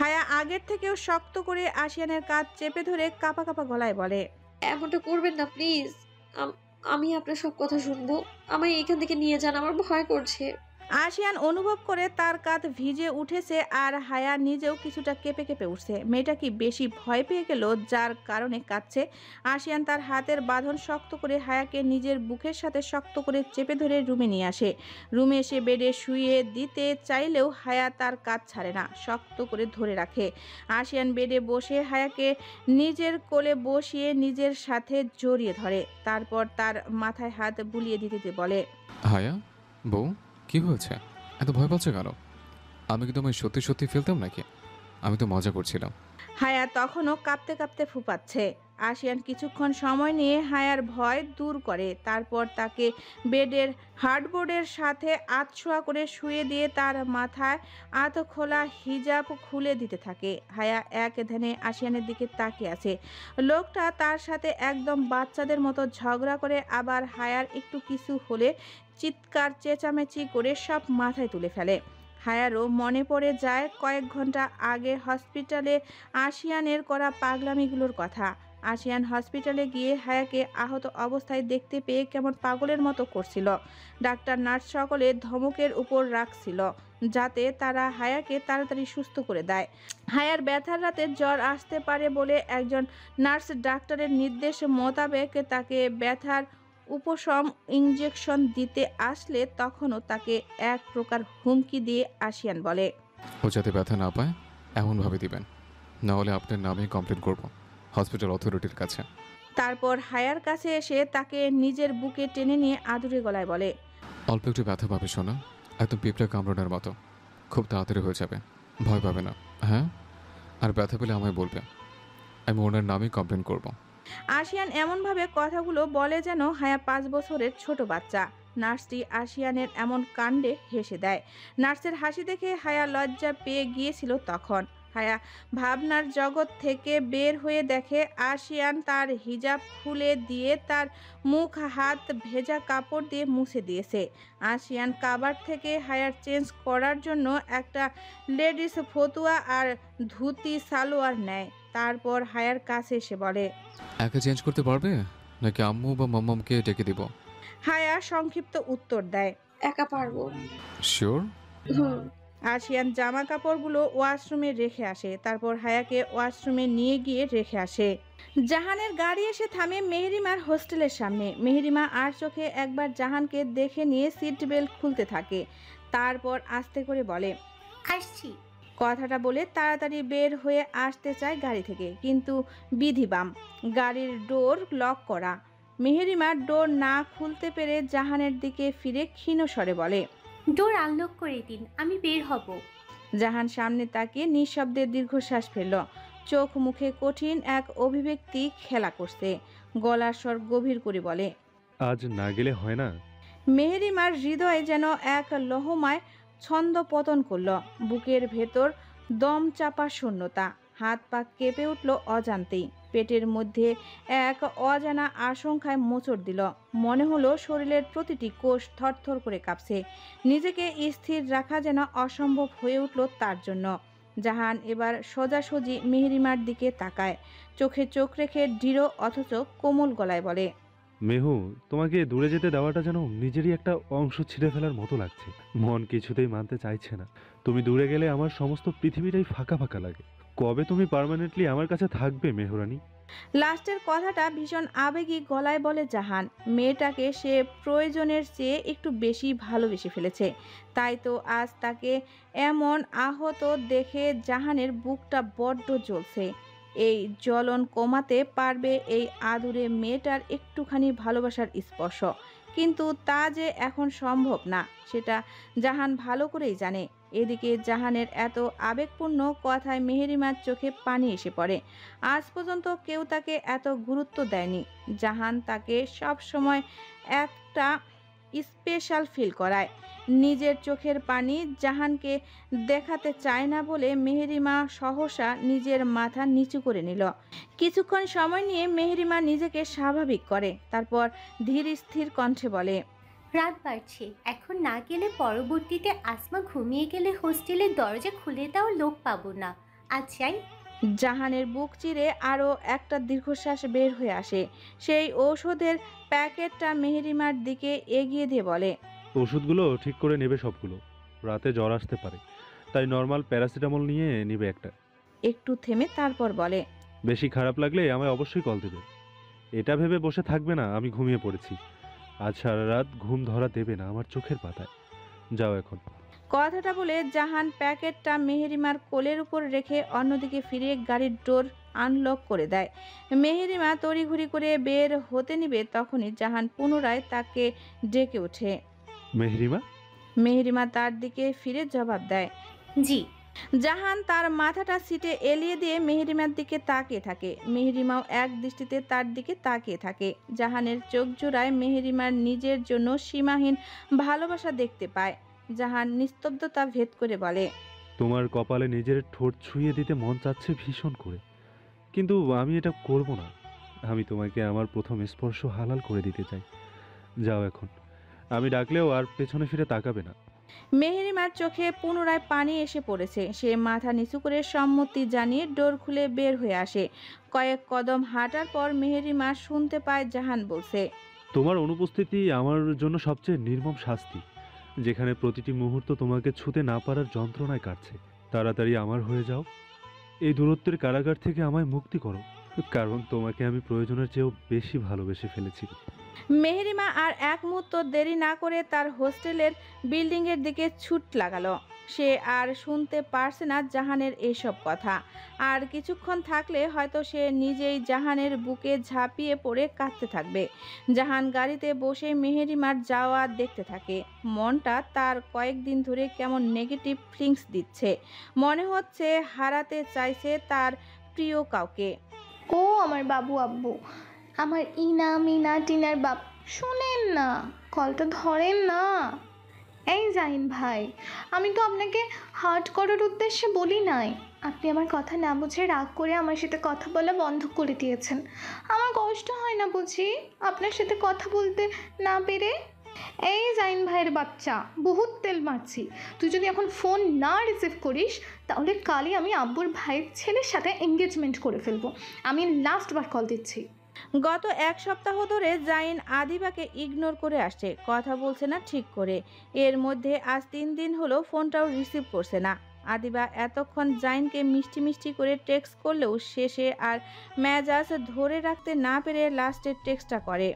হায়া আগের থেকেও শক্ত করে আশিয়ানের কাঁধ চেপে ধরে কাঁপা কাঁপা গলায় বলে, এমনটা করবেন না প্লিজ। আমি আপনার সব কথা শুনবো। আমায় এখান থেকে নিয়ে যান, আমার ভয় করছে। আশিয়ান অনুভব করে তার কাঁধ ভিজে উঠেছে আর হায়া নিজেও কিছুটা কেঁপে কেঁপে উঠছে। মেয়েটা কি বেশি ভয় পেয়ে গেল যার কারণে কাঁদছে? আশিয়ান তার হাতের বাঁধন শক্ত করে হায়াকে নিজের বুকের সাথে শক্ত করে চেপে ধরে রুমে নিয়ে আসে। রুমে এসে বেডে শুয়ে দিতে চাইলেও হায়া তার কাঁধ ছাড়ে না, শক্ত করে ধরে রাখে। আশিয়ান বেডে বসে হায়াকে নিজের কোলে বসিয়ে নিজের সাথে জড়িয়ে ধরে। তারপর তার মাথায় হাত বুলিয়ে দিতে বলে, হায়া বউ, কি হয়েছে? এত ভয় পাচ্ছ কেন? আমি কি তোমায় সত্যি সত্যি ফেলতাম নাকি? আমি তো মজা করছিলাম। হায়া তখনও কাঁপতে কাঁপতে ফুপাচ্ছে। আশিয়ান কিছুক্ষণ সময় নিয়ে হায়ার ভয় দূর করে। তারপর তাকে বেডের হার্ডবোর্ডের সাথে আধশোয়া করে শুয়ে দিয়ে তার মাথায় আধ খোলা হিজাব খুলে দিতে থাকে। হায়া এক ধ্যানে আশিয়ানের দিকে তাকিয়ে আছে। লোকটা তার সাথে একদম বাচ্চাদের মতো ঝগড়া করে, আবার হায়ার একটু কিছু হলে চিৎকার চেঁচামেচি করে সব মাথায় তুলে ফেলে। হায়ারও মনে পড়ে যায় কয়েক ঘন্টা আগে হসপিটালে আশিয়ানের করা পাগলামিগুলোর কথা। আশিয়ান হসপিটালে গিয়ে হায়াকে আহত অবস্থায় দেখতে পেয়ে কেমন পাগলের মতো করছিল। ডাক্তার নার্স সকলে ধমকের উপর রাখছিল যাতে তারা হায়াকে তাড়াতাড়ি সুস্থ করে দেয়। হায়ার ব্যথার রাতে জ্বর আসতে পারে বলে একজন নার্স ডাক্তারের নির্দেশ মোতাবেক তাকে ব্যথার উপশম ইঞ্জেকশন দিতে আসলে তখনও তাকে এক প্রকার হুমকি দিয়ে আশিয়ান বলে, ও যাতে ব্যথা না পায় এমনভাবে দিবেন, না হলে আপনার নামে কমপ্লেন করব হসপিটাল অথরিটির কাছে। তারপর হায়ার কাছে এসে তাকে নিজের বুকে টেনে নিয়ে আদুরে গলায় বলে, অল্প একটু ব্যথা পাবে শোনা, একদম পিঁপড়া কামড়ানোর মতো, খুব তাড়াতাড়ি হয়ে যাবে, ভয় পাবে না। হ্যাঁ, আর ব্যথা পেলে আমায় বলবে, আমি ওনার নামে কমপ্লেন করব। আশিয়ান এমনভাবে কথাগুলো বলে যেন হায়া 5 বছরের ছোট বাচ্চা। নার্সটি আশিয়ানের এমন কাণ্ডে হেসে দেয়। নার্সের হাসি দেখে হায়া লজ্জা পেয়ে গিয়েছিল তখন। হায়া ভাবনার জগৎ থেকে বের হয়ে দেখে আশিয়ান তার হিজাব খুলে দিয়ে তার মুখ হাত ভেজা কাপড় দিয়ে মুছে দিয়েছে। আশিয়ান কাবার থেকে হায়ার চেঞ্জ করার জন্য একটা লেডিস ফতুয়া আর ধুতি সালোয়ার নেয়। তারপর হায়ার কাছে এসে বলে, একা চেঞ্জ করতে পারবে নাকি আম্মু বা মাম্মামকে ডেকে দিব? হায়া সংক্ষিপ্ত উত্তর দেয়, একা পারবো। শিওর? আশিয়ান জামা কাপড়গুলো ওয়াশরুমে রেখে আসে। তারপর হায়াকে ওয়াশরুমে নিয়ে গিয়ে রেখে আসে। জাহানের গাড়ি এসে থামে মেহেরিমার হোস্টেলের সামনে। মেহেরিমা আর চোখে একবার জাহানকে দেখে নিয়ে সিট বেল্ট খুলতে থাকে। তারপর আস্তে করে বলে, আসছি। কথাটা বলে তাড়াতাড়ি বের হয়ে আসতে চায় গাড়ি থেকে, কিন্তু বিধিবাম, গাড়ির ডোর লক করা। মেহেরিমা ডোর না খুলতে পেরে জাহানের দিকে ফিরে ক্ষীণ স্বরে বলে, ডোর আনলক করে দিন, আমি বের হব। জাহান সামনে তাকিয়ে নিঃশব্দে দীর্ঘশ্বাস ফেলল। চোখ মুখে কঠিন এক অভিব্যক্তি খেলা করছে। গলার স্বর গভীর করে বলে, আজ না গেলে হয় না? মেহেরিমার হৃদয়ে যেন এক লহমায় ছন্দ পতন করল। বুকের ভেতর দম চাপা শূন্যতা, হাত পা কেঁপে উঠল অজান্তেই। পেটের মধ্যে এক অজানা আশঙ্কায় মোচড় দিল। মনে হলো শরীরের প্রতিটি কোষ থরথর করে কাঁপছে। নিজেকে স্থির রাখা যেন অসম্ভব হয়ে উঠল তার জন্য। জাহান এবার সোজাসুজি মেহেরিমার দিকে তাকায়, চোখে চোখ রেখে দৃঢ় অথচ কোমল গলায় বলে, মেহু, তোমাকে দূরে যেতে দেওয়াটা যেন নিজেরই একটা অংশ ছিঁড়ে ফেলার মতো লাগছে। মন কিছুতেই মানতে চাইছে না। তুমি দূরে গেলে আমার সমস্ত পৃথিবীটাই ফাঁকা ফাঁকা লাগে। কবে তুমি পার্মানেন্টলি আমার কাছে থাকবে মেহরানি? লাস্টের কথাটা ভীষণ আবেগী গলায় বলে জাহান। মেয়েটাকে সে প্রয়োজনের চেয়ে একটু বেশি ভালোবেসে ফেলেছে। তাই তো আজ তাকে এমন আহত দেখে জাহানের বুকটা বড্ড জ্বলছে। এই জ্বলন কমাতে পারবে এই আদুরে মেয়েটার একটুখানি ভালোবাসার স্পর্শ, কিন্তু তা যে এখন সম্ভব না সেটা জাহান ভালো করেই জানে। এদিকে জাহানের এত আবেগপূর্ণ কথায় মেহেরিমার চোখে পানি এসে পড়ে। আজ পর্যন্ত কেউ তাকে এত গুরুত্ব দেয়নি। জাহান তাকে সব সময় একটা স্পেশাল ফিল করায়। নিজের চোখের পানি জাহানকে দেখাতে চায় না বলে মেহেরিমা সহসা নিজের মাথা নিচু করে নিল। কিছুক্ষণ সময় নিয়ে মেহেরিমা নিজেকে স্বাভাবিক করে, তারপর ধীর স্থির কণ্ঠে বলে, রাত বাড়ছে, এখন না গেলে পরবর্তীতে আসমা ঘুমিয়ে গেলে হোস্টেলের দরজা খুলে দেওয়ার লোক পাবো না। আজ যাই। জাহানের বুক চিরে আরও একটা দীর্ঘশ্বাস বের হয়ে আসে। সেই ঔষধের প্যাকেটটা মেহেরিমার দিকে এগিয়ে দিয়ে বলে, ওষুধগুলো ঠিক করে নেবে সবগুলো, রাতে জ্বর আসতে পারে, তাই নর্মাল প্যারাসিটামল নিয়ে নিবে একটা। একটু থেমে তারপর বলে, বেশি খারাপ লাগলে আমায় অবশ্যই কল দেবে। এটা ভেবে বসে থাকবে না আমি ঘুমিয়ে পড়েছি। আজ সারা রাত ঘুম ধরা দেবে না আমার চোখের পাতায়। যাও এখন। কথাটা বলে জাহান প্যাকেটটা মেহেরিমার কোলের উপর রেখে অন্যদিকে ফিরে গাড়ির ডোর আনলক করে দেয়। মেহেরিমা তড়িঘড়ি করে বের হতে নিবে, তখনই জাহান পুনরায় তাকে ডেকে ওঠে। মেহরিমা? মেহেরিমা তার দিকে ফিরে জবাব দেয়, জি। জাহান তার মাথাটা সিটে এলিয়ে দিয়ে মেহেরিমার দিকে তাকিয়ে থাকে। মেহেরিমাও এক দৃষ্টিতে তার দিকে তাকিয়ে থাকে। জাহানের চোখ জোড়ায় মেহেরিমার নিজের জন্য সীমাহীন ভালোবাসা দেখতে পায়। জাহান নিস্তব্ধতা ভেদ করে বলে, তোমার কপালে নিজের ঠোঁট ছুঁয়ে দিতে মন চাচ্ছে ভীষণ করে, কিন্তু আমি এটা করব না। আমি তোমাকে আমার প্রথম স্পর্শ হালাল করে দিতে চাই। যাও এখন। আমি ডাকলেও আর পেছনে ফিরে তাকাবে না। মেহেরিমার চোখে পুনরায় পানি এসে পড়েছে। সে মাথা নিচু করে সম্মতি জানিয়ে ডোর খুলে বের হয়ে আসে। কয়েক কদম হাঁটার পর মেহেরিমা শুনতে পায় জাহান বলছে, তোমার অনুপস্থিতি আমার জন্য সবচেয়ে নির্মম শাস্তি, যেখানে প্রতিটি মুহূর্ত তোমাকে ছুতে না পারার যন্ত্রণায় কাটছে। তাড়াতাড়ি আমার হয়ে যাও। এই দূরত্বের কারাগার থেকে আমায় মুক্তি করো, কারণ তোমাকে আমি প্রয়োজনের চেয়েও বেশি ভালোবেসে ফেলেছি। মেহেরিমা আর এক মুহূর্ত দেরি না করে তার হোস্টেলের বিল্ডিংয়ের দিকে ছুট লাগালো। সে আর শুনতে পারছে না জাহানের এসব কথা। আর কিছুক্ষণ থাকলে হয়তো সে নিজেই জাহানের বুকে ঝাঁপিয়ে পড়ে কাঁদতে থাকবে। জাহান গাড়িতে বসে মেহেরিমার যাওয়া দেখতে থাকে। মনটা তার কয়েকদিন ধরে কেমন নেগেটিভ ফিলিংস দিচ্ছে। মনে হচ্ছে হারাতে চাইছে তার প্রিয় কাউকে। ও আমার বাবু আব্বু, আমার ইনা মিনা টিনার বাপ, শোনেন না, কলটা ধরেন না। এই জাহিন ভাই, আমি তো আপনাকে হার্ট করার উদ্দেশ্যে বলি নাই। আপনি আমার কথা না বুঝে রাগ করে আমার সাথে কথা বলা বন্ধ করে দিয়েছেন। আমার কষ্ট হয় না বুঝি আপনার সাথে কথা বলতে না পেরে? এই জাহিন ভাইয়ের বাচ্চা, বহুত তেল মারছি। তুই যদি এখন ফোন না রিসিভ করিস তাহলে কালই আমি আব্বুর ভাইয়ের ছেলের সাথে এঙ্গেজমেন্ট করে ফেলবো। আমি লাস্টবার কল দিচ্ছি। গত এক সপ্তাহ ধরে জাইন আদিবাকে ইগনোর করে আসছে, কথা বলছে না ঠিক করে। এর মধ্যে আজ 3 দিন হলো ফোনটাও রিসিভ করছে না। আদিবা এতক্ষণ জাইনকে মিষ্টি মিষ্টি করে টেক্সট করলেও শেষে আর মেজাজ ধরে রাখতে না পেরে লাস্টের টেক্সটটা করে।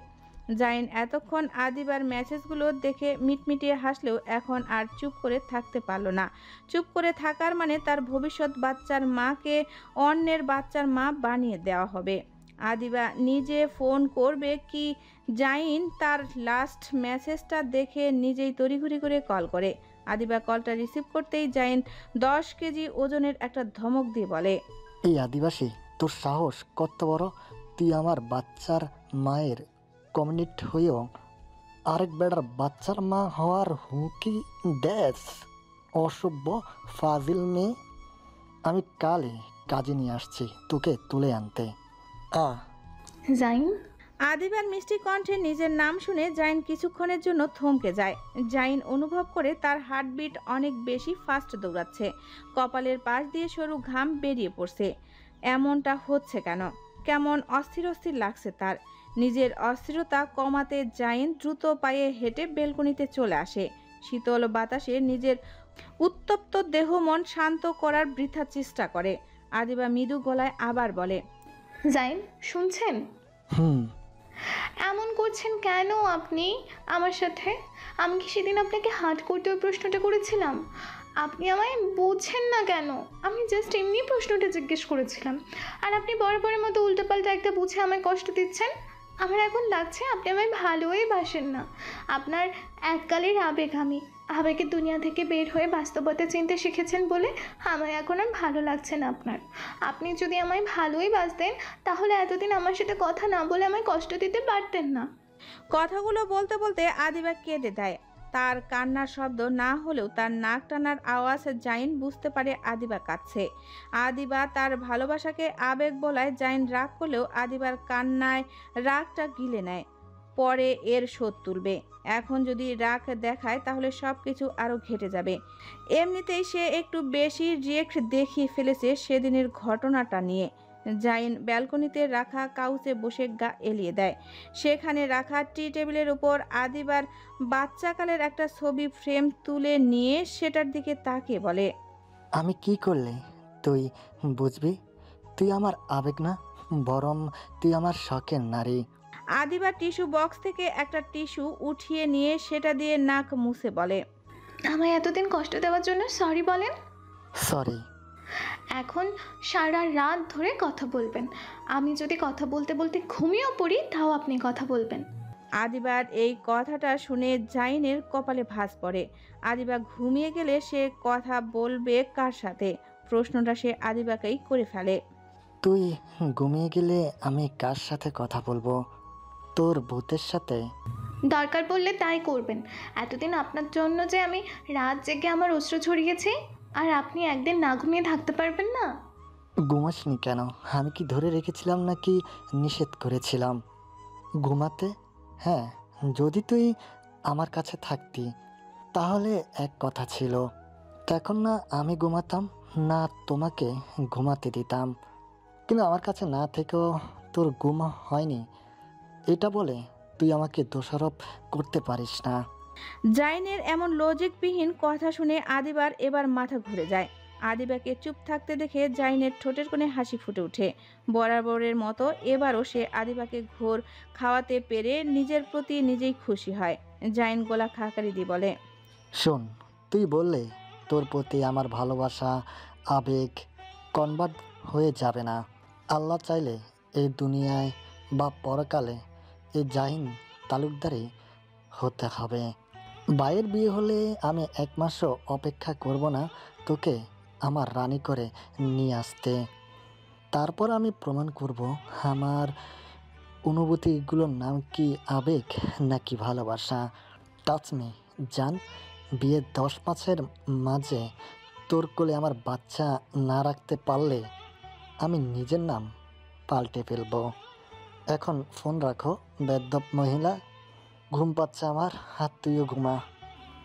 জাইন এতক্ষণ আদিবার মেসেজগুলো দেখে মিটমিটিয়ে হাসলেও এখন আর চুপ করে থাকতে পারল না। চুপ করে থাকার মানে তার ভবিষ্যৎ বাচ্চার মাকে অন্যের বাচ্চার মা বানিয়ে দেওয়া হবে। আদিবা নিজে ফোন করবে কি জাইন তার লাস্ট মেসেজটা দেখে নিজেই তড়িঘড়ি করে কল করে। আদিবা কলটা রিসিভ করতেই জাইন 10 কেজি ওজনের একটা ধমক দিয়ে বলে, এই আদিবাসী, তোর সাহস কত বড়! তুই আমার বাচ্চার মায়ের কমিউনিট হয়েও আরেক বেড়ার বাচ্চার মা হওয়ার হুমকি দেশ! অসভ্য ফাজিল মেয়ে! আমি কালই কাজে নিয়ে আসছি তোকে তুলে আনতে। জাইন। আদিবার মিষ্টি কণ্ঠে নিজের নাম শুনে জাইন কিছুক্ষণের জন্য থমকে যায়। জাইন অনুভব করে তার হার্টবিট অনেক বেশি ফাস্ট দৌড়াচ্ছে। কপালের পাশ দিয়ে সরু ঘাম বেরিয়ে পড়ছে। এমনটা হচ্ছে কেন? কেমন অস্থির অস্থির লাগছে তার। নিজের অস্থিরতা কমাতে জাইন দ্রুত পায়ে হেঁটে বেলকনিতে চলে আসে। শীতল বাতাসে নিজের উত্তপ্ত দেহ মন শান্ত করার বৃথা চেষ্টা করে। আদিবা মৃদু গলায় আবার বলে, জাইন শুনছেন? হুম। এমন করছেন কেন আপনি আমার সাথে? আমি কি সেদিন আপনাকে হার্ট করতে ওই প্রশ্নটা করেছিলাম? আপনি আমায় বোঝেন না কেন? আমি জাস্ট এমনি প্রশ্নটা জিজ্ঞেস করেছিলাম, আর আপনি বরাবরের মতো উল্টোপাল্টা একটা বুঝে আমায় কষ্ট দিচ্ছেন। আমার এখন লাগছে আপনি আমায় ভালোই বাসেন না। আপনার এককালের আবেগ আমি, আবেগের দুনিয়া থেকে বের হয়ে বাস্তবতা চিনতে শিখেছেন বলে আমায় এখন আর ভালো লাগছে না আপনার। আপনি যদি আমায় ভালোই বাসতেন তাহলে এতদিন আমার সাথে কথা না বলে আমায় কষ্ট দিতে পারতেন না। কথাগুলো বলতে বলতে আদিবা কেঁদে দেয়। তার কান্নার শব্দ না হলেও তার নাক টানার আওয়াজ জাইন বুঝতে পারে আদিবা কাঁদছে। আদিবা তার ভালোবাসাকে আবেগ বলায় জাইন রাগ করলেও আদিবার কান্নায় রাগটা গিলে নেয়। পরে এর শোধ তুলবে। এখন যদি রাগ দেখায় তাহলে সব কিছু আরও ঘেটে যাবে। এমনিতেই সে একটু বেশি রিয়েক্ট দেখিয়ে ফেলেছে সেদিনের ঘটনাটা নিয়ে। জাইন ব্যালকনিতে রাখা কাউচে বসে গা এলিয়ে দেয়। সেখানে রাখা টি টেবিলের উপর আদিবার বাচ্চাকালের একটা ছবি ফ্রেম তুলে নিয়ে সেটার দিকে তাকিয়ে বলে, আমি কি করলে তুই বুঝবি? তুই আমার আবেগ না, বরং তুই আমার শখের নারী। আদিবা টিস্যু বক্স থেকে একটা টিস্যু উঠিয়ে নিয়ে সেটা দিয়ে নাক মুছে বলে, আমায় এতদিন কষ্ট দেওয়ার জন্য সরি বলেন। সরি। এখন সারা রাত ধরে কথা বলবেন। আমি যদি কথা বলতে বলতে ঘুমিয়েও পড়ি তাও আপনি কথা বলবেন। আদিবার এই কথাটা শুনে জাইনের কপালে ভাঁজ পড়ে। আদিবা ঘুমিয়ে গেলে সে কথা বলবে কার সাথে? প্রশ্নটা সে আদিবাকেই করে ফেলে। তুই ঘুমিয়ে গেলে আমি কার সাথে কথা বলবো? তোর ভূতের সাথে? দরকার পড়লে তাই করবেন। এতদিন আপনার জন্য যে আমি রাত জেগে আমার অস্ত্র ছড়িয়েছি, আর আপনি একদিন না ঘুমিয়ে থাকতে পারবেন না? ঘুমাসনি কেন? আমি কি ধরে রেখেছিলাম নাকি নিষেধ করেছিলাম ঘুমাতে? হ্যাঁ, যদি তুই আমার কাছে থাকতি তাহলে এক কথা ছিল। তখন না আমি ঘুমাতাম না তোমাকে ঘুমাতে দিতাম। কিন্তু আমার কাছে না থেকেও তোর ঘুম হয়নি এটা বলে তুই আমাকে দোষারোপ করতে পারিস না। জাইনের এমন লজিকবিহীন কথা শুনে আদিবার এবার মাথা ঘুরে যায়। আদিবাকে চুপ থাকতে দেখে জাইনের ঠোঁটের কোণে হাসি ফুটে ওঠে। বরাবরের মতো এবারও সে আদিবাকে ঘোর খাওয়াতে পেরে নিজের প্রতি নিজেই খুশি হয়। জাইন গোলা খাকারি দিয়ে বলে, শোন, তুই বললে তোর প্রতি আমার ভালোবাসা আবেগ কনভার্ট হয়ে যাবে না। আল্লাহ চাইলে এই দুনিয়ায় বা পরকালে এই জাহিন তালুকদারই হতে হবে। ভাইয়ের বিয়ে হলে আমি 1 মাসও অপেক্ষা করব না তোকে আমার রানী করে নিয়ে আসতে। তারপর আমি প্রমাণ করব আমার অনুভূতিগুলোর নাম কি আবেগ নাকি ভালোবাসা। টাচ মি জান। বিয়ের 10 মাসের মাঝে তোর কোলে আমার বাচ্চা না রাখতে পারলে আমি নিজের নাম পাল্টে ফেলব। এখন ফোন রাখো বেদ্যপ মহিলা। ঘুম পাচ্ছে আমার, আর তুইও ঘুমা।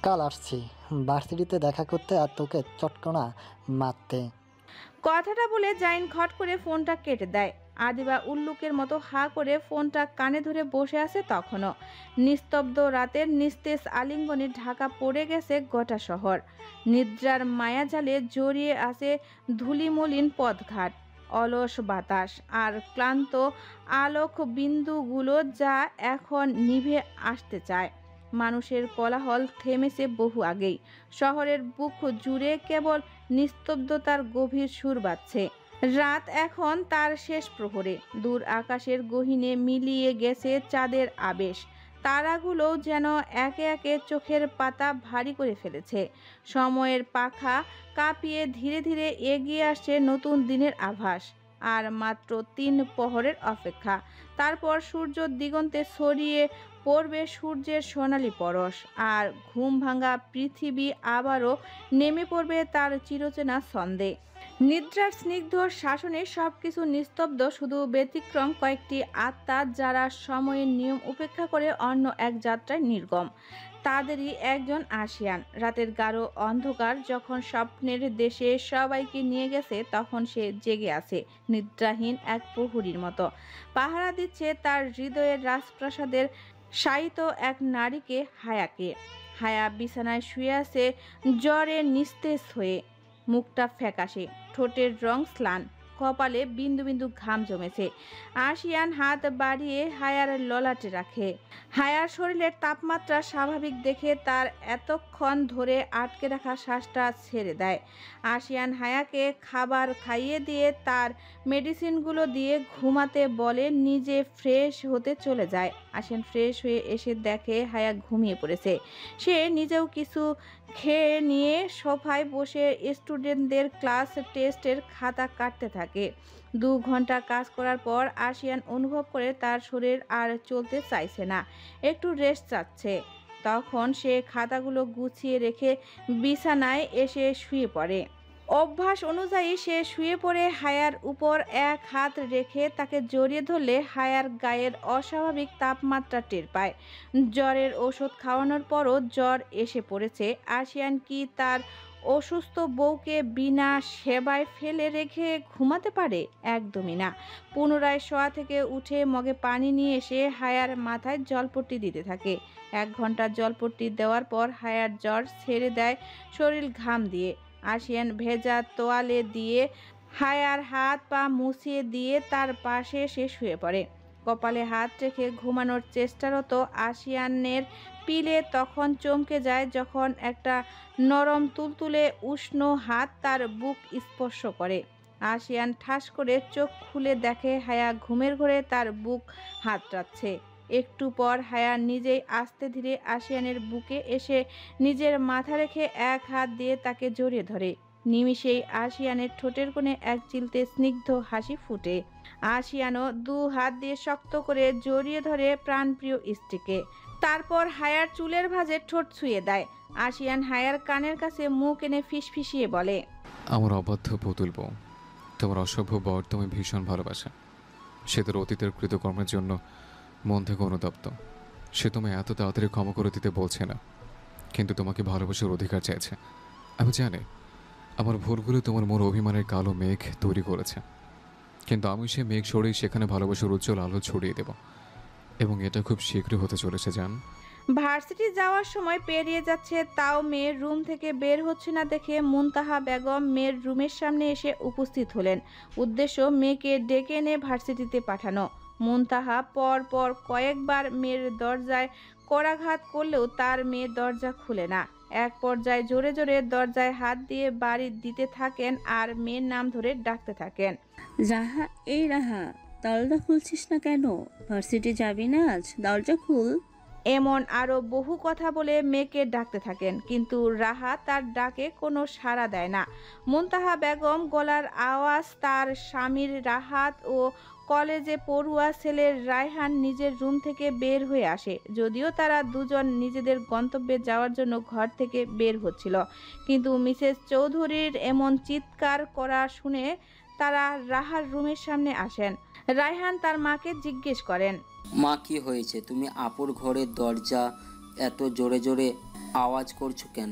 কাল আসছি ভার্সিটিতে দেখা করতে আর তোকে চটকনা মারতে। কথাটা বলে জাইন খট করে ফোনটা কেটে দেয়। আদিবা উল্লুকের মতো হা করে ফোনটা কানে ধরে বসে আছে। তখনও নিস্তব্ধ রাতের নিস্তেজ আলিঙ্গনে ঢাকা পড়ে গেছে গোটা শহর। নিদ্রার মায়াজালে জড়িয়ে আছে ধূলিমলিন পথঘাট, অলস বাতাস আর ক্লান্ত আলোক বিন্দুগুলো যা এখন নিভে আসতে চায়। মানুষের কোলাহল থেমেছে বহু আগেই। শহরের বুক জুড়ে কেবল নিস্তব্ধতার গভীর সুর বাজছে। রাত এখন তার শেষ প্রহরে। দূর আকাশের গহীনে মিলিয়ে গেছে চাঁদের আবেশ। তারাগুলোও যেন একে একে চোখের পাতা ভারী করে ফেলেছে। সময়ের পাখা কাঁপিয়ে ধীরে ধীরে এগিয়ে আসছে নতুন দিনের আভাস। আর মাত্র 3 প্রহরের অপেক্ষা। তারপর সূর্য দিগন্তে ছড়িয়ে পড়বে সূর্যের সোনালি পরশ, আর ঘুম ভাঙা পৃথিবী আবারও নেমে পড়বে তার চিরচেনা ছন্দে। নিদ্রার স্নিগ্ধ শাসনে সবকিছু নিস্তব্ধ, শুধু ব্যতিক্রম কয়েকটি আত্মা যারা সময়ের নিয়ম উপেক্ষা করে অন্য এক যাত্রায় নির্গম। তাদেরই একজন আশিয়ান। রাতের গাঢ় অন্ধকার যখন স্বপ্নের দেশে সবাইকে নিয়ে গেছে, তখন সে জেগে আছে নিদ্রাহীন এক প্রহরীর মতো। পাহারা দিচ্ছে তার হৃদয়ের রাজপ্রাসাদের শায়িত এক নারীকে, হায়াকে। হায়া বিছানায় শুয়ে আছে জ্বরে নিস্তেজ হয়ে। মুখটা ফ্যাকাশে, ঠোঁটের রং স্লান, কপালে বিন্দু বিন্দু ঘাম জমেছে। আশিয়ান হাত বাড়িয়ে হায়ার ললাটে রাখে। হায়ার শরীরের তাপমাত্রা স্বাভাবিক দেখে তার এতক্ষণ ধরে আটকে রাখা শ্বাসটা ছেড়ে দেয়। আশিয়ান হায়াকে খাবার খাইয়ে দিয়ে তার মেডিসিনগুলো দিয়ে ঘুমাতে বলে, নিজে ফ্রেশ হতে চলে যায়। আশিয়ান ফ্রেশ হয়ে এসে দেখে হায়া ঘুমিয়ে পড়েছে। সে নিজেও কিছু খেয়ে নিয়ে সোফায় বসে স্টুডেন্টদের ক্লাস টেস্টের খাতা কাটতে থাকে। 2 ঘন্টা কাজ করার পর আশিয়ান অনুভব করে তার শরীর আর চলতে চাইছে না, একটু রেস্ট চাচ্ছে। তখন সে খাতাগুলো গুছিয়ে রেখে বিছানায় এসে শুয়ে পড়ে। অভ্যাস অনুযায়ী সে শুয়ে পড়ে হায়ার উপর এক হাত রেখে তাকে জড়িয়ে ধরলে হায়ার গায়ের অস্বাভাবিক তাপমাত্রা টের পায়। জ্বরের ওষুধ খাওয়ানোর পরও জ্বর এসে পড়েছে। আশিয়ান কি তার অসুস্থ বউকে বিনা সেবায় ফেলে রেখে ঘুমাতে পারে? একদমই না। পুনরায় শোয়া থেকে উঠে মগে পানি নিয়ে এসে হায়ার মাথায় জলপট্টি দিতে থাকে। 1 ঘন্টা জলপট্টি দেওয়ার পর হায়ার জ্বর ছেড়ে দেয় শরীর ঘাম দিয়ে। আশিয়ান ভেজা তোয়ালে দিয়ে হায়ার হাত পা মুছিয়ে দিয়ে তার পাশে সে শুয়ে পড়ে। কপালে হাত রেখে ঘুমানোর চেষ্টারত আশিয়ানের পিলে তখন চমকে যায় যখন একটা নরম তুলতুলে উষ্ণ হাত তার বুক স্পর্শ করে। আশিয়ান ঠাস করে চোখ খুলে দেখে হায়া ঘুমের ঘোরে তার বুক হাতড়াচ্ছে। একটু পর হায়া নিজেই আস্তে ধীরে আশিয়ানের বুকে এসে নিজের মাথা রেখে এক হাত দিয়ে তাকে জড়িয়ে ধরে। নিমিষেই আশিয়ানের ঠোঁটের কোণে এক চিলতে স্নিগ্ধ হাসি ফুটে। আশিয়ানও 2 হাত দিয়ে শক্ত করে জড়িয়ে ধরে প্রাণপ্রিয় স্ত্রীকে। তারপর হায়ার চুলের ভাঁজে ঠোঁট ছুঁয়ে দেয়। আশিয়ান হায়ার কানের কাছে মুখ এনে ফিসফিসিয়ে বলে, আমার অবাধ্য পুতুল বউ, তোমার অসভ্য বর তুমি ভীষণ ভালোবাসে। সে তোর অতীতের কৃতকর্মের জন্য মন থেকে অনুতপ্ত। সে তোমায় এত তাড়াতাড়ি ক্ষমা করে দিতে বলছে না, কিন্তু তোমাকে ভালোবাসার অধিকার চাইছে। আমি জানি আমার ভুলগুলো তোমার মোর অভিমানের কালো মেঘ তৈরি করেছে, কিন্তু আমি সে মেঘ সরিয়ে সেখানে ভালোবাসার উজ্জ্বল আলো ছড়িয়ে দেব, এবং এটা খুব শীঘ্রই হতে চলেছে। জান, ভার্সিটি যাওয়ার সময় পেরিয়ে যাচ্ছে, তাও মেয়ের রুম থেকে বের হচ্ছে না দেখে মুনতাহা বেগম মেয়ের রুমের সামনে এসে উপস্থিত হলেন। উদ্দেশ্য মেয়েকে ডেকে এনে ভার্সিটিতে পাঠানো। মুনতাহা পর পর কয়েকবার মেয়ের দরজায় করাঘাত করলেও তার মেয়ে দরজা খুলে না। এক পর্যায়ে জোরে জোরে দরজায় হাত দিয়ে বাড়ি দিতে থাকেন আর মেয়ের নাম ধরে ডাকতে থাকেন, রাহা, এই রাহা, দরজা খুলছিস না কেন? ভার্সিটি যাবি না আজ? দরজা খুল। এমন আরো বহু কথা বলে মেয়েকে ডাকতে থাকেন, কিন্তু রাহা তার ডাকে কোনো সাড়া দেয় না। মুনতাহা বেগম গলার আওয়াজ তার স্বামীর রাহাত ও কলেজে পড়ুয়া ছেলের রায়হান নিজের রুম থেকে বের হয়ে আসে। যদিও তারা দুজন নিজেদের গন্তব্যে যাওয়ার জন্য ঘর থেকে বের হচ্ছিল, কিন্তু মিসেস চৌধুরীর এমন চিৎকার করা শুনে তারা রাহার রুমের সামনে আসেন। রায়হান তার মাকে জিজ্ঞেস করেন, মা, কি হয়েছে? তুমি আপুর ঘরের দরজা এত জোরে জোরে আওয়াজ করছো কেন?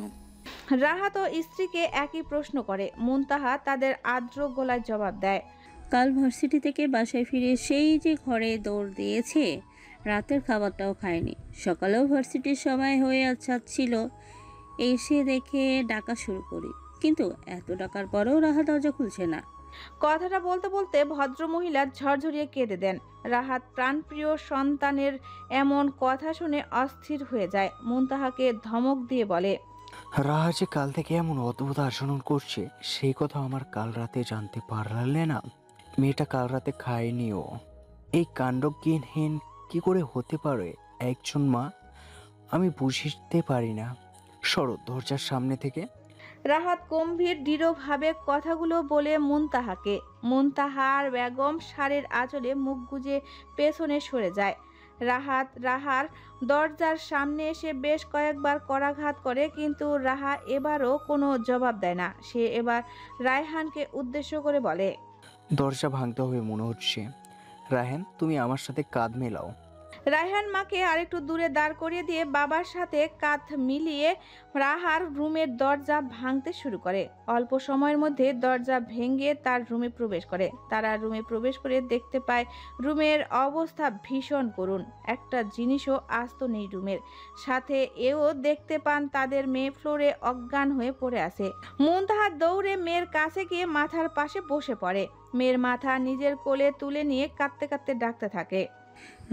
রাহাত ও স্ত্রীকে একই প্রশ্ন করে। মুনতাহা তাদের আর্দ্র গলায় জবাব দেয়, কাল ভার্সিটি থেকে বাসায় ফিরে সেই যে ঘরে দৌড় দিয়েছে, রাতের খাবারটাও খায়নি। সকালেও ভার্সিটির সময় হয়ে যাচ্ছিল, এসে দেখে ডাকা শুরু করি, কিন্তু এত ডাকার পরেও রাহা দরজা খুলছে না। কথাটা বলতে বলতে ভদ্রমহিলা ঝরঝরিয়ে কেঁদে দেন। রাহাত প্রাণপ্রিয় সন্তানের এমন কথা শুনে অস্থির হয়ে যায়। মুনতাহাকে ধমক দিয়ে বলে, রাহা যে কাল থেকে এমন অদ্ভুত আচরণ করছে সেই কথা আমার কাল রাতে জানতে পারলে না? মেয়েটা কাল রাতে খায়নি। ও এই কাণ্ডজ্ঞানহীন কি করে হতে পারে একজন মা? আমি বুঝতে পারি না। সরো দরজার সামনে থেকে। রাহাত গম্ভীর দৃঢ়ভাবে কথাগুলো বলে মুনতাহার বেগম শাড়ির আঁচলে মুখ গুজে পেছনে সরে যায়। রাহার দরজার সামনে এসে বেশ কয়েকবার করাঘাত করে, কিন্তু রাহা এবারও কোনো জবাব দেয় না। সে এবার রায়হানকে উদ্দেশ্য করে বলে, দরজা ভাঙতে হবে মনে হচ্ছে। রায়হান, তুমি আমার সাথে কাঁধ মেলাও। রায়হান মাকে আরেকটু দূরে দাঁড় করিয়ে দিয়ে বাবার সাথে কাঁধ মিলিয়ে রাহার রুমের দরজা ভাঙতে শুরু করে। অল্প সময়ের মধ্যে দরজা ভেঙে তার রুমে প্রবেশ করে। তারা রুমে প্রবেশ করে দেখতে পায় রুমের অবস্থা ভীষণ করুণ। একটা জিনিসও আস্ত নেই রুমের। সাথে এও দেখতে পান তাদের মেয়ে ফ্লোরে অজ্ঞান হয়ে পড়ে আছে। মুনতাহা দৌড়ে মেয়ের কাছে গিয়ে মাথার পাশে বসে পড়ে। মেয়ের মাথা নিজের কোলে তুলে নিয়ে কাঁদতে কাঁদতে ডাকতে থাকে,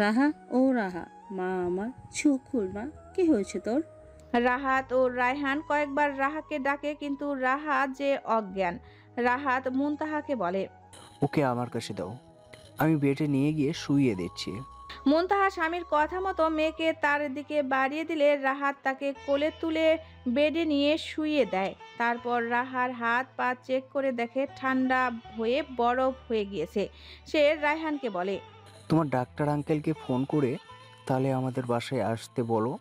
রাহা, ও রাহা, মা আমার, চোখ খুল মা, কি হয়েছে তোর? রাহাত ও রায়হান কয়েকবার রাহাকে ডাকে, কিন্তু রাহা যে অজ্ঞান। রাহাত মুনতাহাকে বলে, ওকে আমার কাছে দাও, আমি বেডে নিয়ে গিয়ে শুইয়ে দিচ্ছি। মুনতাহা স্বামীর কথা মতো মেয়েকে তার দিকে বাড়িয়ে দিলে রাহাত তাকে কোলে তুলে বেডে নিয়ে শুইয়ে দেয়। তারপর রাহার হাত পা চেক করে দেখে ঠান্ডা হয়ে বরফ হয়ে গিয়েছে। সে রায়হানকে বলে, তোমার ডাক্তার আঙ্কেলকে ফোন করে তাহলে আমাদের বাসায় আসতে বলো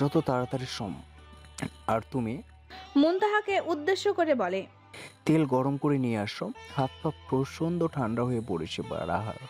যত তাড়াতাড়ি সম্ভব। আর তুমি মুনতাহাকে উদ্দেশ্য করে বলে, তেল গরম করে নিয়ে আসো, হাত পা প্রচণ্ড ঠান্ডা হয়ে পড়েছে রাহার।